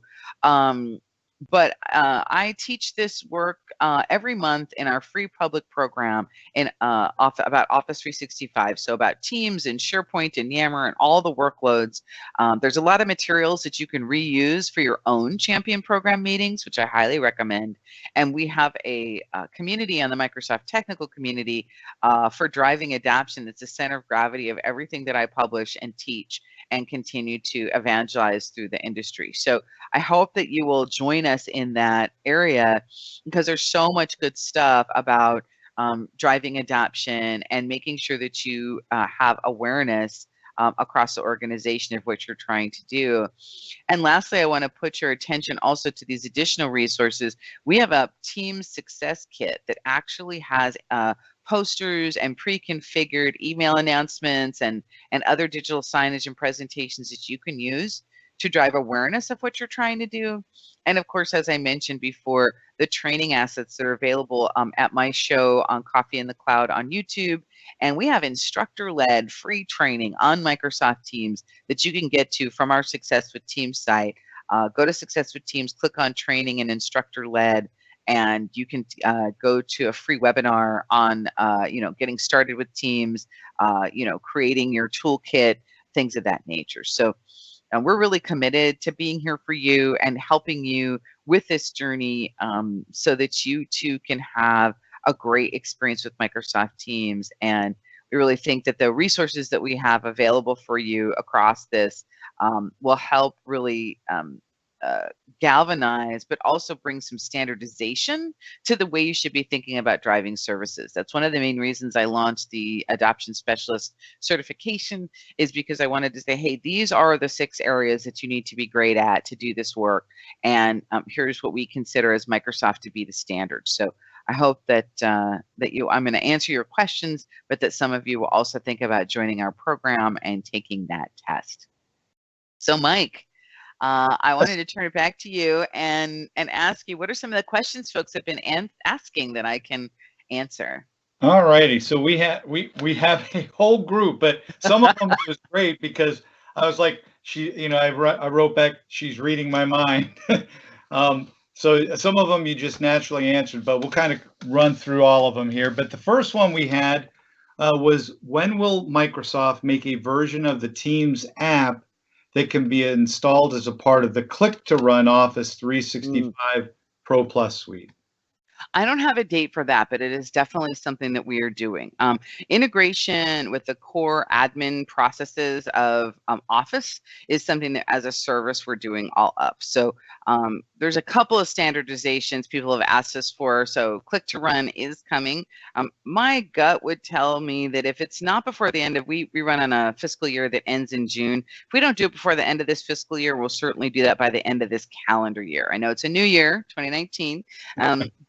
But I teach this work every month in our free public program in about Office 365. So about Teams and SharePoint and Yammer and all the workloads. There's a lot of materials that you can reuse for your own champion program meetings, which I highly recommend. And we have a community on the Microsoft technical community for driving adoption. That's the center of gravity of everything that I publish and teach and continue to evangelize through the industry. So I hope that you will join us in that area because there's so much good stuff about driving adoption and making sure that you have awareness across the organization of what you're trying to do. And lastly, I want to put your attention also to these additional resources. We have a team success kit that actually has posters and pre-configured email announcements and other digital signage and presentations that you can use to drive awareness of what you're trying to do. And of course, as I mentioned before, the training assets that are available at my show on Coffee in the Cloud on YouTube. And we have instructor-led free training on Microsoft Teams that you can get to from our Success with Teams site. Go to Success with Teams, click on training and instructor-led, and you can go to a free webinar on getting started with Teams, creating your toolkit, things of that nature. So we're really committed to being here for you and helping you with this journey so that you too can have a great experience with Microsoft Teams. And we really think that the resources that we have available for you across this will help really galvanize, but also bring some standardization to the way you should be thinking about driving services. That's one of the main reasons I launched the Adoption Specialist certification, is because I wanted to say, hey, these are the 6 areas that you need to be great at to do this work. And here's what we consider as Microsoft to be the standard. So I hope that I'm going to answer your questions, but that some of you will also think about joining our program and taking that test. So Mike, I wanted to turn it back to you and ask you, what are some of the questions folks have been asking that I can answer? All righty. So we have a whole group, but some of them was great because I was like, I wrote back, she's reading my mind. So some of them you just naturally answered, but we'll kind of run through all of them here. But the first one we had was, when will Microsoft make a version of the Teams app that can be installed as a part of the click-to-run Office 365 Pro Plus suite? I don't have a date for that, but it is definitely something that we are doing. Integration with the core admin processes of Office is something that as a service we're doing all up. So there's a couple of standardizations people have asked us for. So click to run is coming. My gut would tell me that if it's not before the end of, we run on a fiscal year that ends in June. If we don't do it before the end of this fiscal year, we'll certainly do that by the end of this calendar year. I know it's a new year, 2019,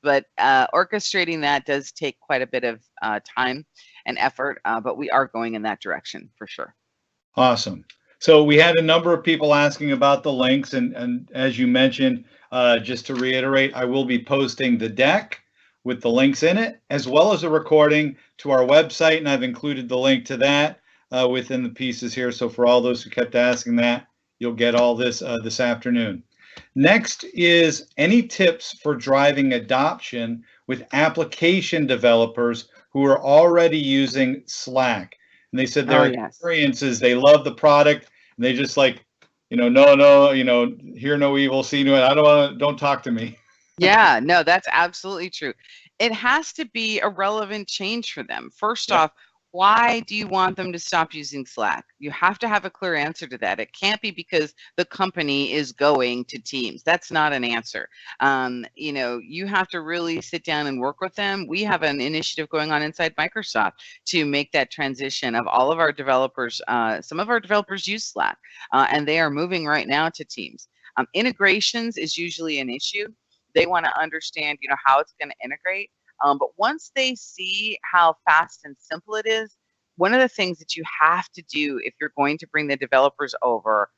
but orchestrating that does take quite a bit of time and effort, but we are going in that direction for sure. Awesome. So we had a number of people asking about the links, and as you mentioned, just to reiterate, I will be posting the deck with the links in it, as well as a recording to our website, and I've included the link to that within the pieces here. So for all those who kept asking that, you'll get all this this afternoon. Next is, any tips for driving adoption with application developers who are already using Slack? And they said their experiences, they love the product, and they just like, no, hear no evil, see no, don't talk to me. Yeah, no, that's absolutely true. It has to be a relevant change for them. First off, why do you want them to stop using Slack? You have to have a clear answer to that. It can't be because the company is going to Teams. That's not an answer. You have to really sit down and work with them. We have an initiative going on inside Microsoft to make that transition of all of our developers. Some of our developers use Slack, and they are moving right now to Teams. Integrations is usually an issue. They want to understand, how it's going to integrate. But once they see how fast and simple it is, one of the things that you have to do if you're going to bring the developers over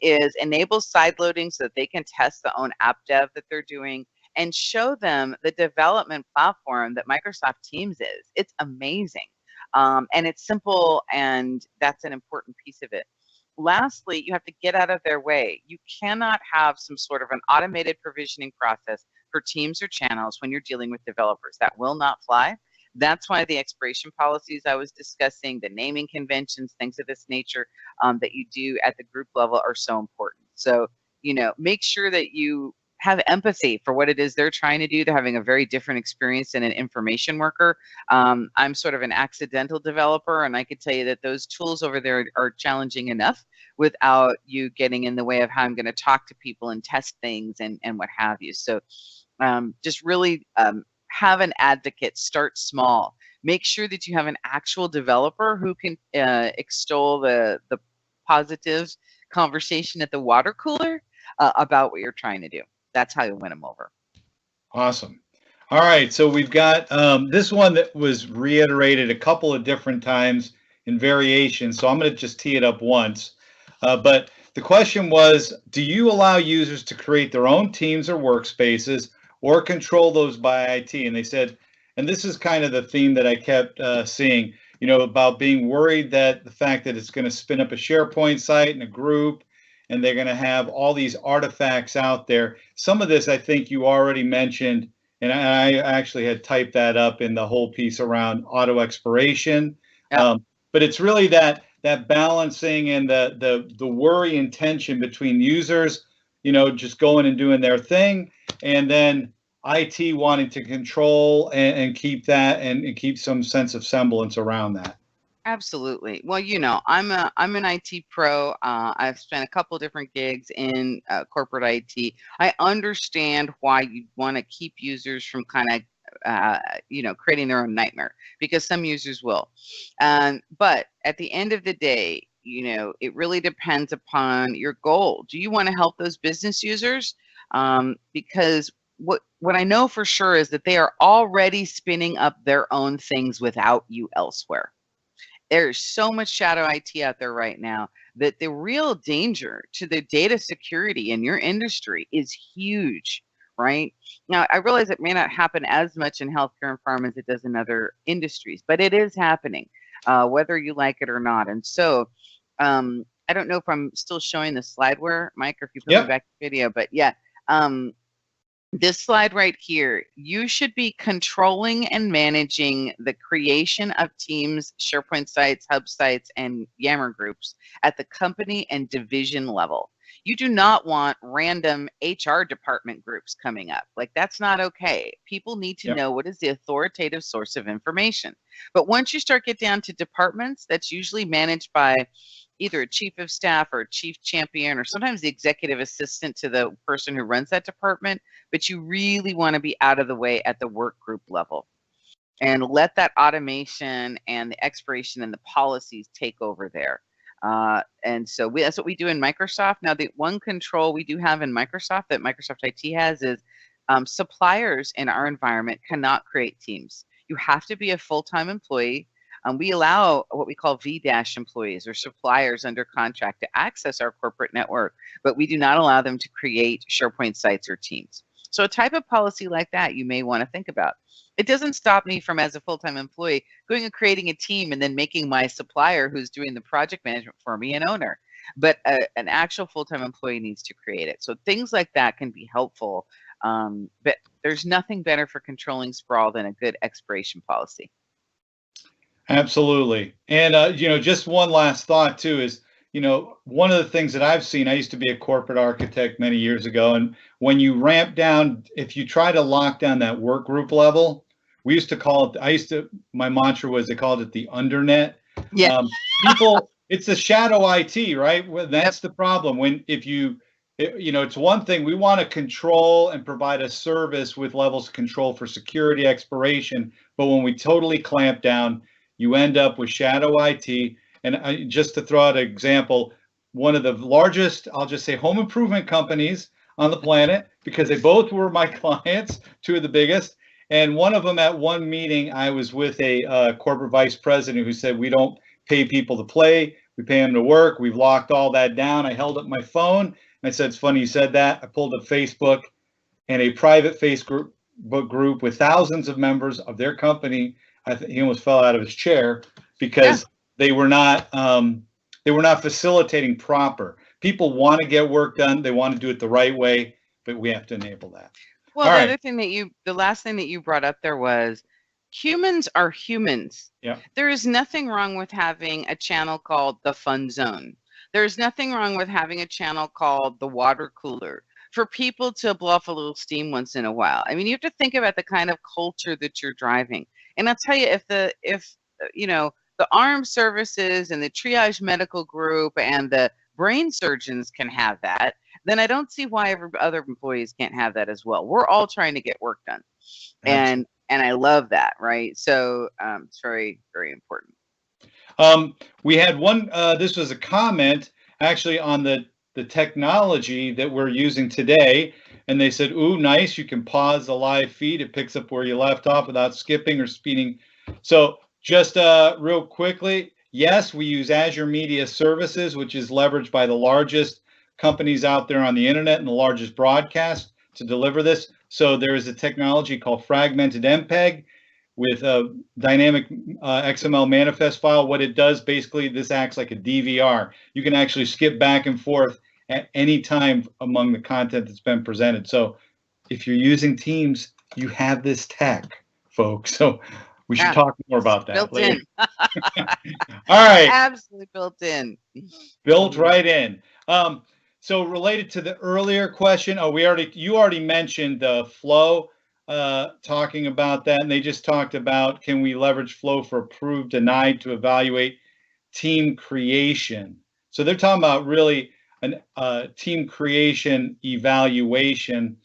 is enable sideloading so that they can test the own app dev that they're doing, and show them the development platform that Microsoft Teams is. It's amazing. And it's simple, and that's an important piece of it. lastly, you have to get out of their way. You cannot have some sort of an automated provisioning process for teams or channels when you're dealing with developers. That will not fly. That's why the expiration policies I was discussing, the naming conventions, things of this nature that you do at the group level are so important. So, make sure that you have empathy for what it is they're trying to do. They're having a very different experience than an information worker. I'm sort of an accidental developer, and I could tell you that those tools over there are challenging enough without you getting in the way of how I'm going to talk to people and test things and what have you. So just really have an advocate, start small. Make sure that you have an actual developer who can extol the positive conversation at the water cooler about what you're trying to do. That's how you win them over. Awesome. All right, so we've got this one that was reiterated a couple of different times in variation, so I'm going to just tee it up once. But the question was, do you allow users to create their own teams or workspaces or control those by IT? And they said, and this is kind of the theme that I kept seeing, about being worried that the fact that it's going to spin up a SharePoint site and a group, and they're going to have all these artifacts out there. Some of this I think you already mentioned, and I actually had typed that up in the whole piece around auto expiration. Yep. But it's really that balancing and the worry and tension between users, just going and doing their thing, and then IT wanting to control and keep that and keep some sense of semblance around that. Absolutely. Well, I'm an IT pro. I've spent a couple of different gigs in corporate IT. I understand why you want to keep users from kind of, creating their own nightmare, because some users will. But at the end of the day, it really depends upon your goal. Do you want to help those business users? Because what I know for sure is that they are already spinning up their own things without you elsewhere. There's so much shadow IT out there right now that the real danger to the data security in your industry is huge, right? Now, I realize it may not happen as much in healthcare and pharma as it does in other industries, but it is happening, whether you like it or not. And so I don't know if I'm still showing the slideware, Mike, or if you put me back to video, but yeah. This slide right here, you should be controlling and managing the creation of teams, SharePoint sites, hub sites, and Yammer groups at the company and division level. You do not want random HR department groups coming up. Like, that's not okay. People need to know what is the authoritative source of information. But once you start get down to departments, that's usually managed by either a chief of staff or a chief champion, or sometimes the executive assistant to the person who runs that department. But you really want to be out of the way at the work group level and let that automation and the expiration and the policies take over there. And so that's what we do in Microsoft. Now, the one control we do have in Microsoft that Microsoft IT has is suppliers in our environment cannot create teams. You have to be a full-time employee. We allow what we call V- employees or suppliers under contract to access our corporate network, but we do not allow them to create SharePoint sites or teams. So a type of policy like that you may want to think about. It doesn't stop me from, as a full-time employee, going and creating a team and then making my supplier who's doing the project management for me an owner. But an actual full-time employee needs to create it. So things like that can be helpful. But there's nothing better for controlling sprawl than a good expiration policy. Absolutely. And, just one last thought too is, one of the things that I've seen, I used to be a corporate architect many years ago. And when you ramp down, if you try to lock down that work group level, we used to call it, my mantra was, they called it the undernet. Yeah. People, it's a shadow IT, right? Well, that's the problem. It's one thing, we want to control and provide a service with levels of control for security expiration. But when we totally clamp down, you end up with shadow IT. And just to throw out an example, one of the largest, I'll just say, home improvement companies on the planet, because they both were my clients, two of the biggest. And one of them, at one meeting, I was with a corporate vice president who said, we don't pay people to play, we pay them to work. We've locked all that down. I held up my phone and I said, it's funny you said that. I pulled up Facebook, and a private Facebook group with thousands of members of their company. He almost fell out of his chair because they were not they were not facilitating proper. People want to get work done. They want to do it the right way, but we have to enable that. Well, All the right. other thing the last thing that you brought up there was humans are humans. Yeah. There is nothing wrong with having a channel called the fun zone. There's nothing wrong with having a channel called the water cooler for people to blow off a little steam once in a while. I mean, you have to think about the kind of culture that you're driving. And I'll tell you, if you know, the armed services and the triage medical group and the brain surgeons can have that, then I don't see why other employees can't have that as well. We're all trying to get work done. And I love that, right? So it's very, very important. We had one, this was a comment actually on the technology that we're using today. And they said, ooh, nice, you can pause the live feed. It picks up where you left off without skipping or speeding. So just real quickly, yes, we use Azure Media Services, which is leveraged by the largest companies out there on the internet and the largest broadcast to deliver this. So there is a technology called fragmented MPEG with a dynamic XML manifest file. What it does, basically, this acts like a DVR. You can actually skip back and forth at any time among the content that's been presented. So if you're using Teams, you have this tech, folks. So we should talk more about that built later. In. All right. Absolutely built in. Built right in. So related to the earlier question, you already mentioned the flow, talking about that, and they just talked about, can we leverage flow for approved, denied to evaluate team creation? So they're talking about really a team creation evaluation.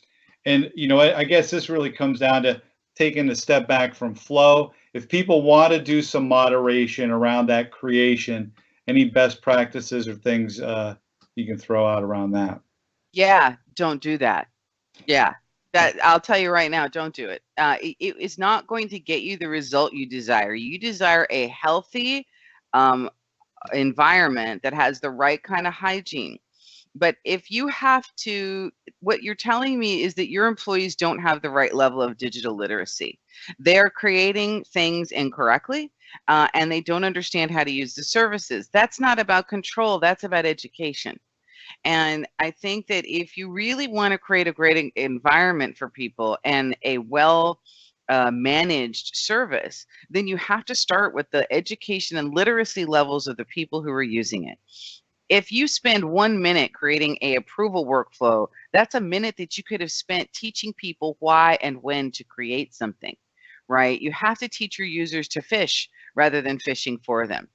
And, you know, I guess this really comes down to taking a step back from flow. If people want to do some moderation around that creation, any best practices or things you can throw out around that? Yeah, don't do that. Yeah, that I'll tell you right now, don't do it. It is not going to get you the result you desire. You desire a healthy environment that has the right kind of hygiene. But if you have to, what you're telling me is that your employees don't have the right level of digital literacy. They're creating things incorrectly, and they don't understand how to use the services. That's not about control, that's about education. And I think that if you really want to create a great environment for people and a well managed service, then you have to start with the education and literacy levels of the people who are using it. If you spend 1 minute creating a approval workflow, that's a minute that you could have spent teaching people why and when to create something, right? You have to teach your users to fish rather than fishing for them.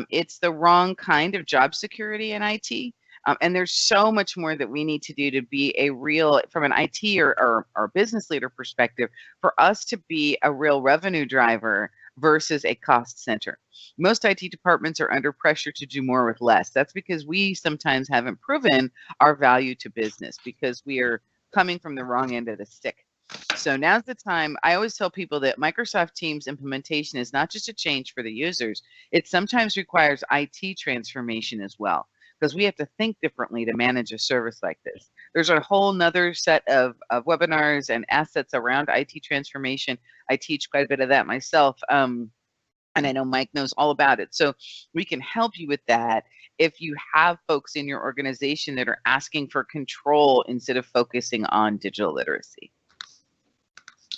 It's the wrong kind of job security in IT. And there's so much more that we need to do to be a real, from an IT or business leader perspective, for us to be a real revenue driver versus a cost center. Most IT departments are under pressure to do more with less. That's because we sometimes haven't proven our value to business because we are coming from the wrong end of the stick. So now's the time. I always tell people that Microsoft Teams implementation is not just a change for the users. It sometimes requires IT transformation as well, because we have to think differently to manage a service like this. There's a whole nother set of webinars and assets around IT transformation. I teach quite a bit of that myself. And I know Mike knows all about it. So we can help you with that if you have folks in your organization that are asking for control instead of focusing on digital literacy.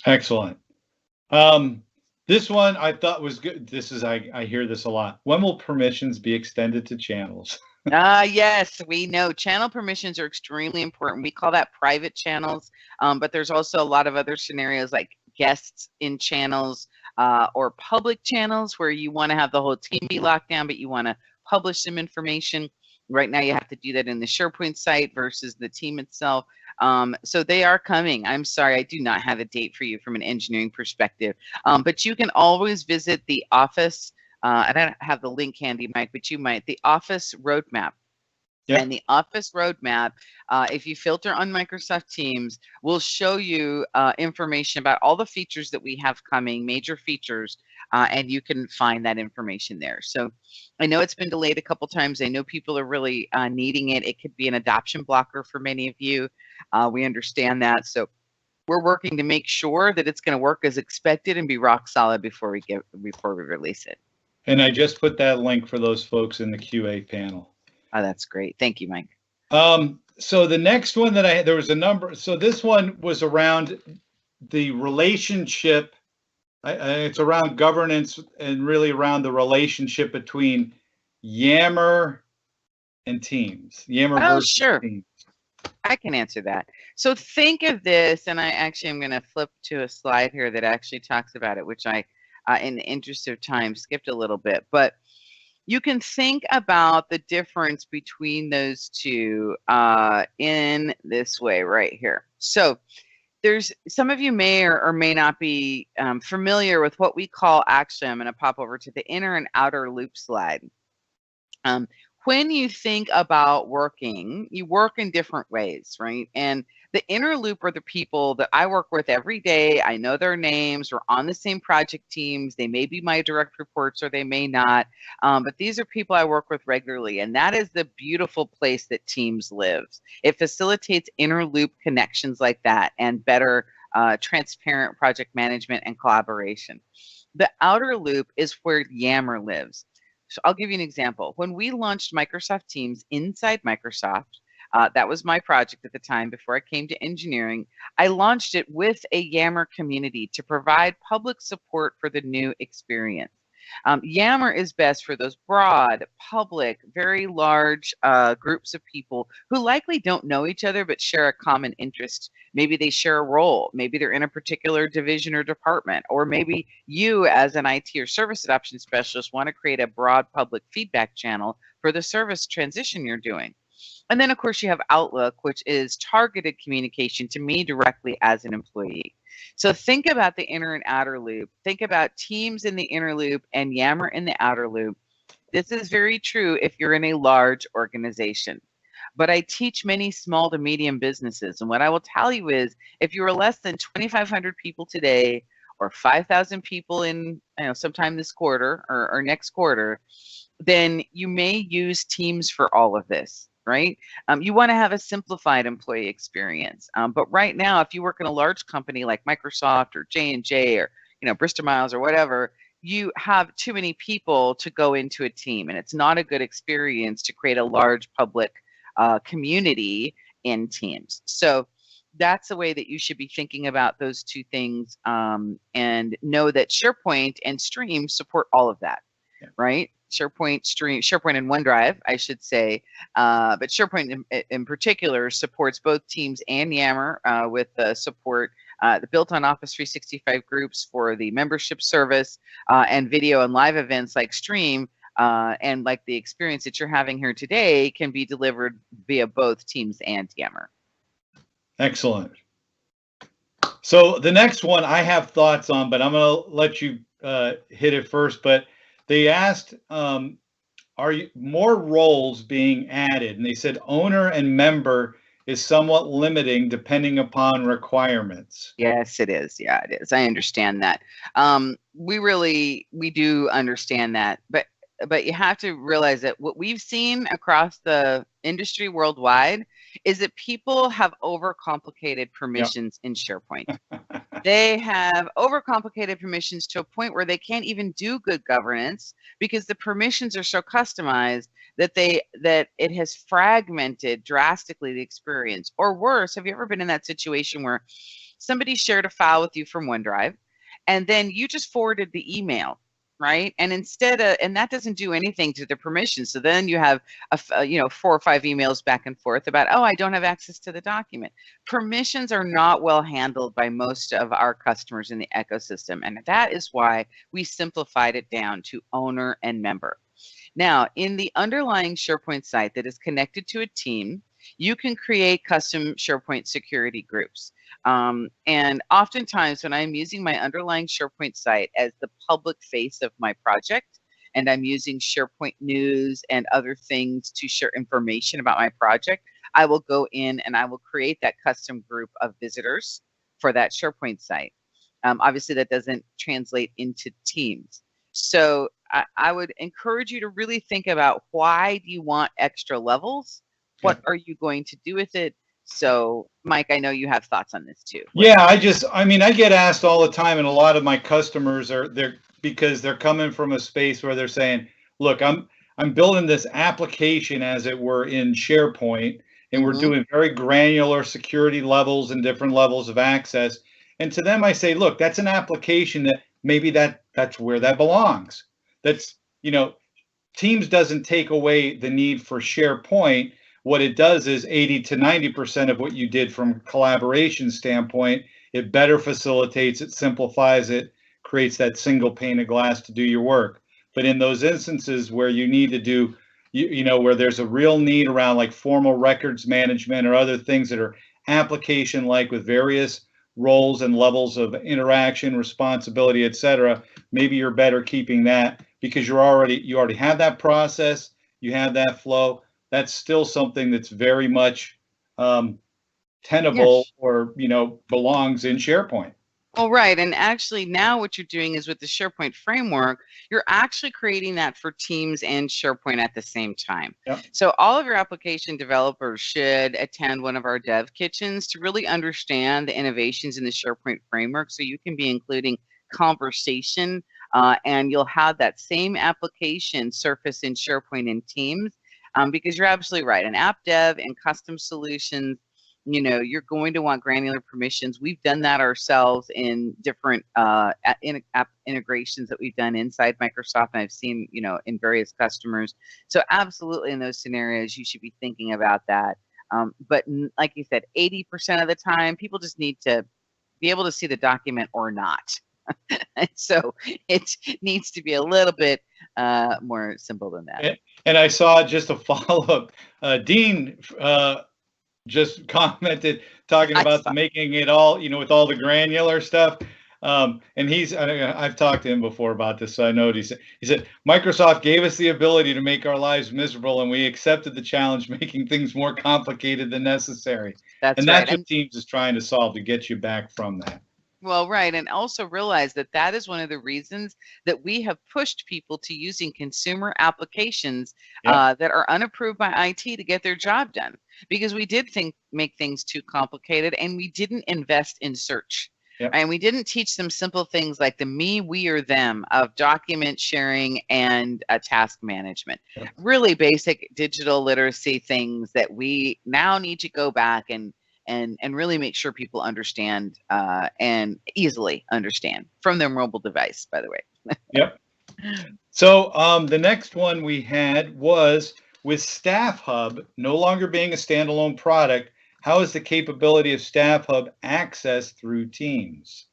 Excellent. This one I thought was good. This is, I hear this a lot. When will permissions be extended to channels? Yes, we know channel permissions are extremely important. We call that private channels, but there's also a lot of other scenarios like guests in channels or public channels where you want to have the whole team be locked down, but you want to publish some information. Right now, you have to do that in the SharePoint site versus the team itself. So they are coming. I'm sorry, I do not have a date for you from an engineering perspective, but you can always visit the office. I don't have the link handy, Mike, but you might. The Office Roadmap. Yep. And the Office Roadmap, if you filter on Microsoft Teams, will show you information about all the features that we have coming, major features, and you can find that information there. So I know it's been delayed a couple times. I know people are really needing it. It could be an adoption blocker for many of you. We understand that. So we're working to make sure that it's going to work as expected and be rock solid before we release it. And I just put that link for those folks in the QA panel. Oh, that's great. Thank you, Mike. So the next one that I had, there was a number. So this one was around the relationship. It's around governance and really around the relationship between Yammer and Teams. Yammer versus sure. Teams. I can answer that. So think of this, and I actually am going to flip to a slide here that actually talks about it, which I, in the interest of time, skipped a little bit. But you can think about the difference between those two in this way right here. So there's some of you may or may not be familiar with what we call, actually, I'm going to pop over to the inner and outer loop slide. When you think about working, you work in different ways, right? And the inner loop are the people that I work with every day. I know their names. We're on the same project teams. They may be my direct reports or they may not. But these are people I work with regularly. And that is the beautiful place that Teams lives. It facilitates inner loop connections like that and better transparent project management and collaboration. The outer loop is where Yammer lives. So I'll give you an example. When we launched Microsoft Teams inside Microsoft, that was my project at the time before I came to engineering, I launched it with a Yammer community to provide public support for the new experience. Yammer is best for those broad, public, very large groups of people who likely don't know each other but share a common interest. Maybe they share a role. Maybe they're in a particular division or department. Or maybe you, as an IT or service adoption specialist, want to create a broad public feedback channel for the service transition you're doing. And then, of course, you have Outlook, which is targeted communication to me directly as an employee. So think about the inner and outer loop. Think about Teams in the inner loop and Yammer in the outer loop. This is very true if you're in a large organization. But I teach many small to medium businesses. And what I will tell you is if you are less than 2,500 people today or 5,000 people in sometime this quarter or next quarter, then you may use Teams for all of this. Right? You want to have a simplified employee experience. But right now, if you work in a large company like Microsoft or J&J or Bristol Myers or whatever, you have too many people to go into a team, and it's not a good experience to create a large public community in Teams. So that's the way that you should be thinking about those two things, and know that SharePoint and Stream support all of that, right? SharePoint, Stream, SharePoint and OneDrive, I should say, but SharePoint in particular supports both Teams and Yammer with support the built-on Office 365 groups for the membership service and video and live events like Stream, and like the experience that you're having here today can be delivered via both Teams and Yammer. Excellent. So the next one I have thoughts on, but I'm going to let you hit it first. But they asked, are more roles being added? And they said owner and member is somewhat limiting depending upon requirements. Yes, it is. Yeah, it is. I understand that. We do understand that. But you have to realize that what we've seen across the industry worldwide is that people have overcomplicated permissions in SharePoint. They have overcomplicated permissions to a point where they can't even do good governance because the permissions are so customized that it has fragmented drastically the experience. Or worse, have you ever been in that situation where somebody shared a file with you from OneDrive and then you just forwarded the email? Right, and and that doesn't do anything to the permissions. So then you have 4 or 5 emails back and forth about, oh, I don't have access to the document. Permissions are not well handled by most of our customers in the ecosystem, and that is why we simplified it down to owner and member. Now, in the underlying SharePoint site that is connected to a team, you can create custom SharePoint security groups. And oftentimes when I'm using my underlying SharePoint site as the public face of my project, and I'm using SharePoint news and other things to share information about my project, I will go in and I will create that custom group of visitors for that SharePoint site. Obviously, that doesn't translate into Teams. So I would encourage you to really think about, why do you want extra levels? What are you going to do with it? So, Mike, I know you have thoughts on this too. Yeah, I get asked all the time, and a lot of my customers because they're coming from a space where they're saying, look, I'm building this application, as it were, in SharePoint, and we're doing very granular security levels and different levels of access. And to them, I say, look, that's an application that maybe that's where that belongs. That's, Teams doesn't take away the need for SharePoint. What it does is 80 to 90% of what you did from a collaboration standpoint. It better facilitates it, simplifies it, creates that single pane of glass to do your work. But in those instances where you need to do, where there's a real need around like formal records management or other things that are application like with various roles and levels of interaction, responsibility, et cetera, maybe you're better keeping that because you already have that process, you have that flow. That's still something that's very much tenable, Yes. or belongs in SharePoint. Well, right. And actually now what you're doing is with the SharePoint framework, you're actually creating that for Teams and SharePoint at the same time. Yep. So all of your application developers should attend one of our dev kitchens to really understand the innovations in the SharePoint framework. So you can be including conversation and you'll have that same application surface in SharePoint and Teams because you're absolutely right. An app dev and custom solutions, you're going to want granular permissions. We've done that ourselves in different app integrations that we've done inside Microsoft, and I've seen, in various customers. So absolutely in those scenarios, you should be thinking about that. But like you said, 80% of the time, people just need to be able to see the document or not. So it needs to be a little bit more simple than that. And I saw just a follow-up. Dean just commented talking about making it all, with all the granular stuff. And I've talked to him before about this, so I know what he said, Microsoft gave us the ability to make our lives miserable, and we accepted the challenge, making things more complicated than necessary. That's and right. That's what Teams is trying to solve, to get you back from that. Well, right. And also realize that that is one of the reasons that we have pushed people to using consumer applications that are unapproved by IT to get their job done, because we did make things too complicated, and we didn't invest in search. Yep. And we didn't teach them simple things like the me, we, or them of document sharing and task management. Yep. Really basic digital literacy things that we now need to go back and really make sure people understand and easily understand from their mobile device, by the way. Yep. So the next one we had was with Staff Hub no longer being a standalone product. How is the capability of Staff Hub accessed through Teams?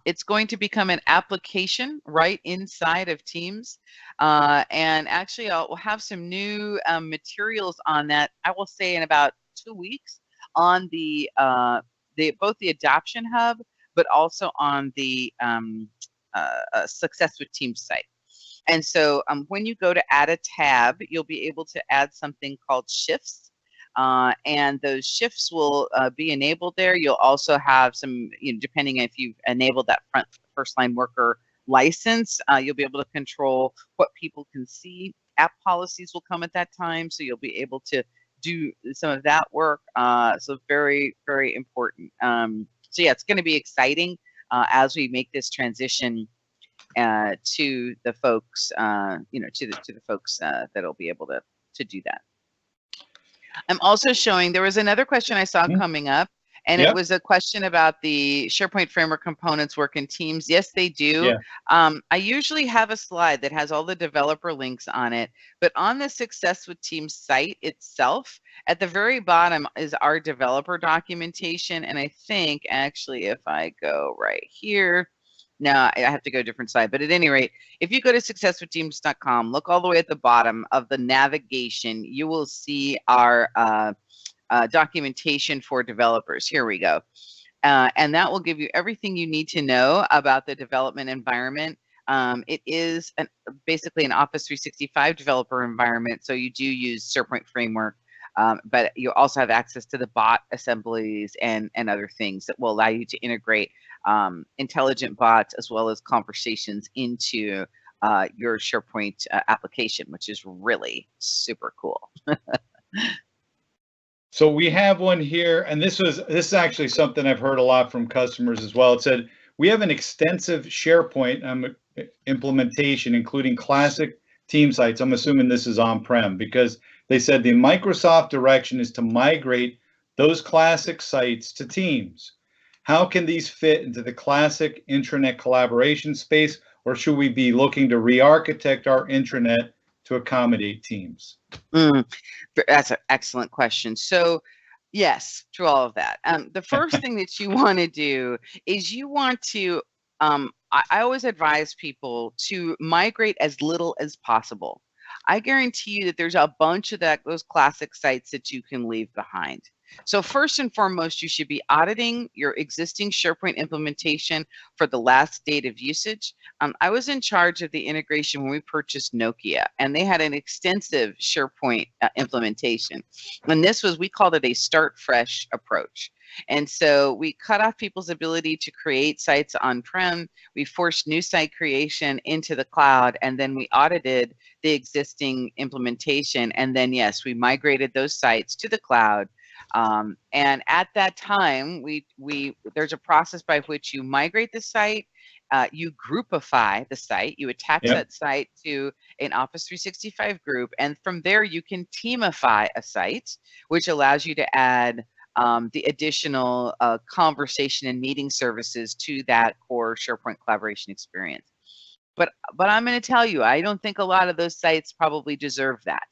It's going to become an application right inside of Teams. And actually, we'll have some new materials on that, I will say, in about 2 weeks on both the Adoption Hub, but also on the Success with Teams site. And so when you go to add a tab, you'll be able to add something called shifts. And those shifts will be enabled there. You'll also have some, depending if you've enabled that first line worker license, you'll be able to control what people can see. App policies will come at that time, so you'll be able to do some of that work. So very, very important. So yeah, it's going to be exciting as we make this transition to the folks, to the folks that'll be able to do that. I'm also showing, there was another question I saw coming up, and it was a question about the SharePoint framework components work in Teams. Yes, they do. Yeah. I usually have a slide that has all the developer links on it, but on the Success with Teams site itself, at the very bottom is our developer documentation. And I think actually if I go right here, now I have to go to a different side, but at any rate, if you go to successwithteams.com, look all the way at the bottom of the navigation, you will see our documentation for developers. Here we go. And that will give you everything you need to know about the development environment. It is basically an Office 365 developer environment, so you do use SharePoint framework, but you also have access to the bot assemblies and other things that will allow you to integrate intelligent bots as well as conversations into your SharePoint application, which is really super cool. So we have one here, and this is actually something I've heard a lot from customers as well. It said, we have an extensive SharePoint, I'm implementation, including classic team sites. I'm assuming this is on-prem because they said the Microsoft direction is to migrate those classic sites to Teams. How can these fit into the classic intranet collaboration space, or should we be looking to re-architect our intranet to accommodate Teams? That's an excellent question. So yes, to all of that. The first thing that you want to do is you want to, I always advise people to migrate as little as possible. I guarantee you that there's a bunch of those classic sites that you can leave behind. So first and foremost, you should be auditing your existing SharePoint implementation for the last date of usage. I was in charge of the integration when we purchased Nokia, and they had an extensive SharePoint implementation. And this was, we called it a start fresh approach. And so we cut off people's ability to create sites on-prem. We forced new site creation into the cloud, and then we audited the existing implementation. And then, yes, we migrated those sites to the cloud. And at that time, there's a process by which you migrate the site, you groupify the site, you attach that site to an Office 365 group, and from there you can teamify a site, which allows you to add the additional conversation and meeting services to that core SharePoint collaboration experience. But I'm going to tell you, I don't think a lot of those sites probably deserve that.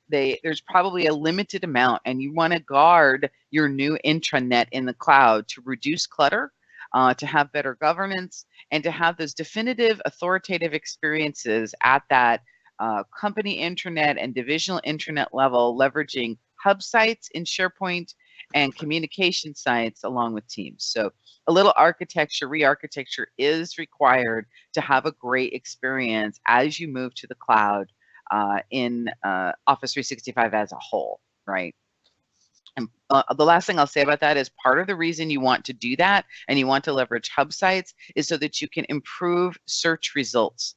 There's probably a limited amount, and you want to guard your new intranet in the cloud to reduce clutter, to have better governance, and to have those definitive authoritative experiences at that company intranet and divisional intranet level, leveraging hub sites in SharePoint and communication sites along with Teams. So a little architecture, re-architecture is required to have a great experience as you move to the cloud in Office 365 as a whole, right? And the last thing I'll say about that is part of the reason you want to do that and you want to leverage hub sites is so that you can improve search results.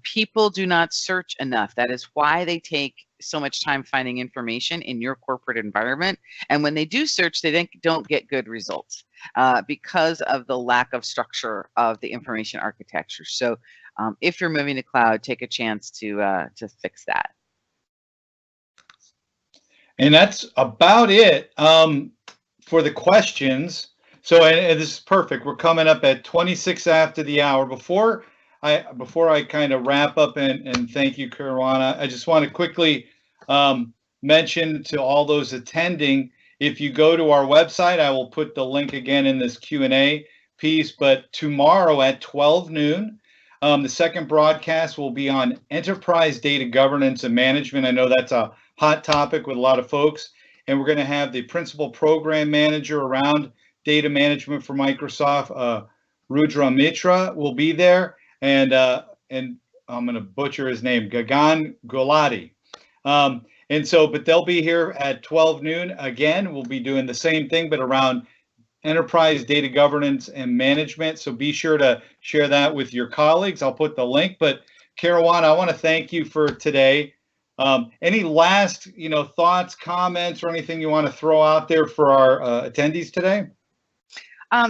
People do not search enough. That is why they take so much time finding information in your corporate environment. And when they do search, they don't get good results because of the lack of structure of the information architecture. So if you're moving to cloud, take a chance to fix that. And that's about it for the questions. So, and this is perfect. We're coming up at 26 after the hour. Before I kind of wrap up and thank you, Karuana, I just want to quickly mention to all those attending, if you go to our website, I will put the link again in this Q&A piece, but tomorrow at 12 noon, the second broadcast will be on enterprise data governance and management. I know that's a hot topic with a lot of folks, and we're going to have the principal program manager around data management for Microsoft, Rudra Mitra, will be there, and I'm going to butcher his name, Gannotti. And so, but they'll be here at 12 noon. Again, we'll be doing the same thing, but around enterprise data governance and management. So be sure to share that with your colleagues. I'll put the link. But Karuana, I want to thank you for today. Any last, thoughts, comments, or anything you want to throw out there for our attendees today?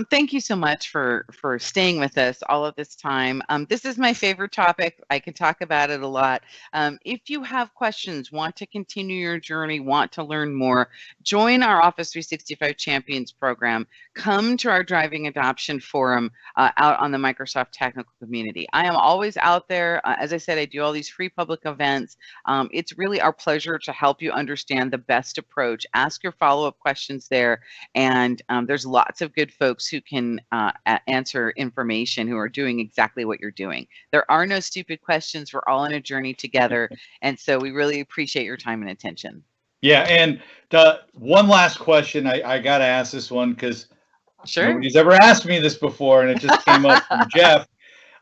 Thank you so much for staying with us all of this time. This is my favorite topic. I can talk about it a lot. If you have questions, want to continue your journey, want to learn more, join our Office 365 Champions program. Come to our Driving Adoption Forum out on the Microsoft technical community. I am always out there. As I said, I do all these free public events. It's really our pleasure to help you understand the best approach. Ask your follow-up questions there, and there's lots of good folks who can answer information, who are doing exactly what you're doing. There are no stupid questions. We're all on a journey together. And so we really appreciate your time and attention. Yeah. And one last question. I got to ask this one because nobody's ever asked me this before, and it just came up from Jeff.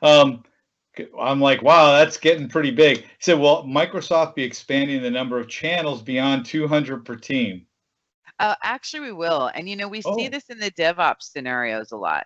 I'm like, wow, that's getting pretty big. He said, will Microsoft be expanding the number of channels beyond 200 per team? Actually, we will. And, we see this in the DevOps scenarios a lot.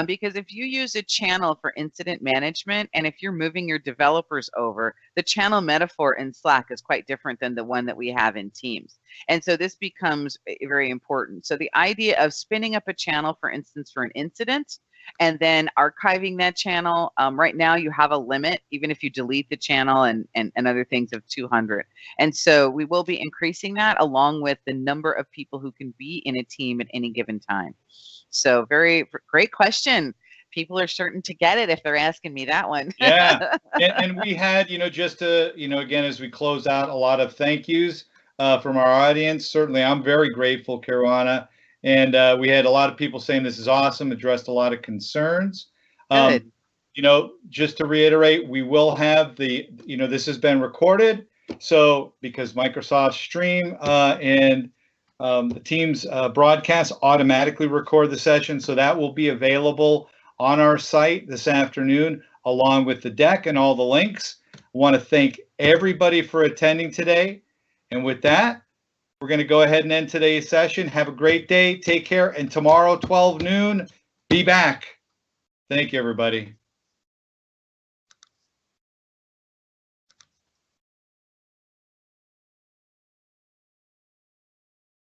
Because if you use a channel for incident management, and if you're moving your developers over, the channel metaphor in Slack is quite different than the one that we have in Teams. And so this becomes very important. So the idea of spinning up a channel, for instance, for an incident, and then archiving that channel. Right now you have a limit, even if you delete the channel and other things, of 200. And so we will be increasing that along with the number of people who can be in a team at any given time. So very great question. People are certain to get it if they're asking me that one. Yeah. And we had, just to, again, as we close out, a lot of thank yous from our audience. Certainly, I'm very grateful, Karuana. And we had a lot of people saying this is awesome, addressed a lot of concerns. Good. Just to reiterate, we will have this has been recorded. So because Microsoft Stream and the Teams broadcast automatically record the session, so that will be available on our site this afternoon, along with the deck and all the links. I want to thank everybody for attending today. And with that, we're going to go ahead and end today's session. Have a great day. Take care. And tomorrow, 12 noon, be back. Thank you, everybody.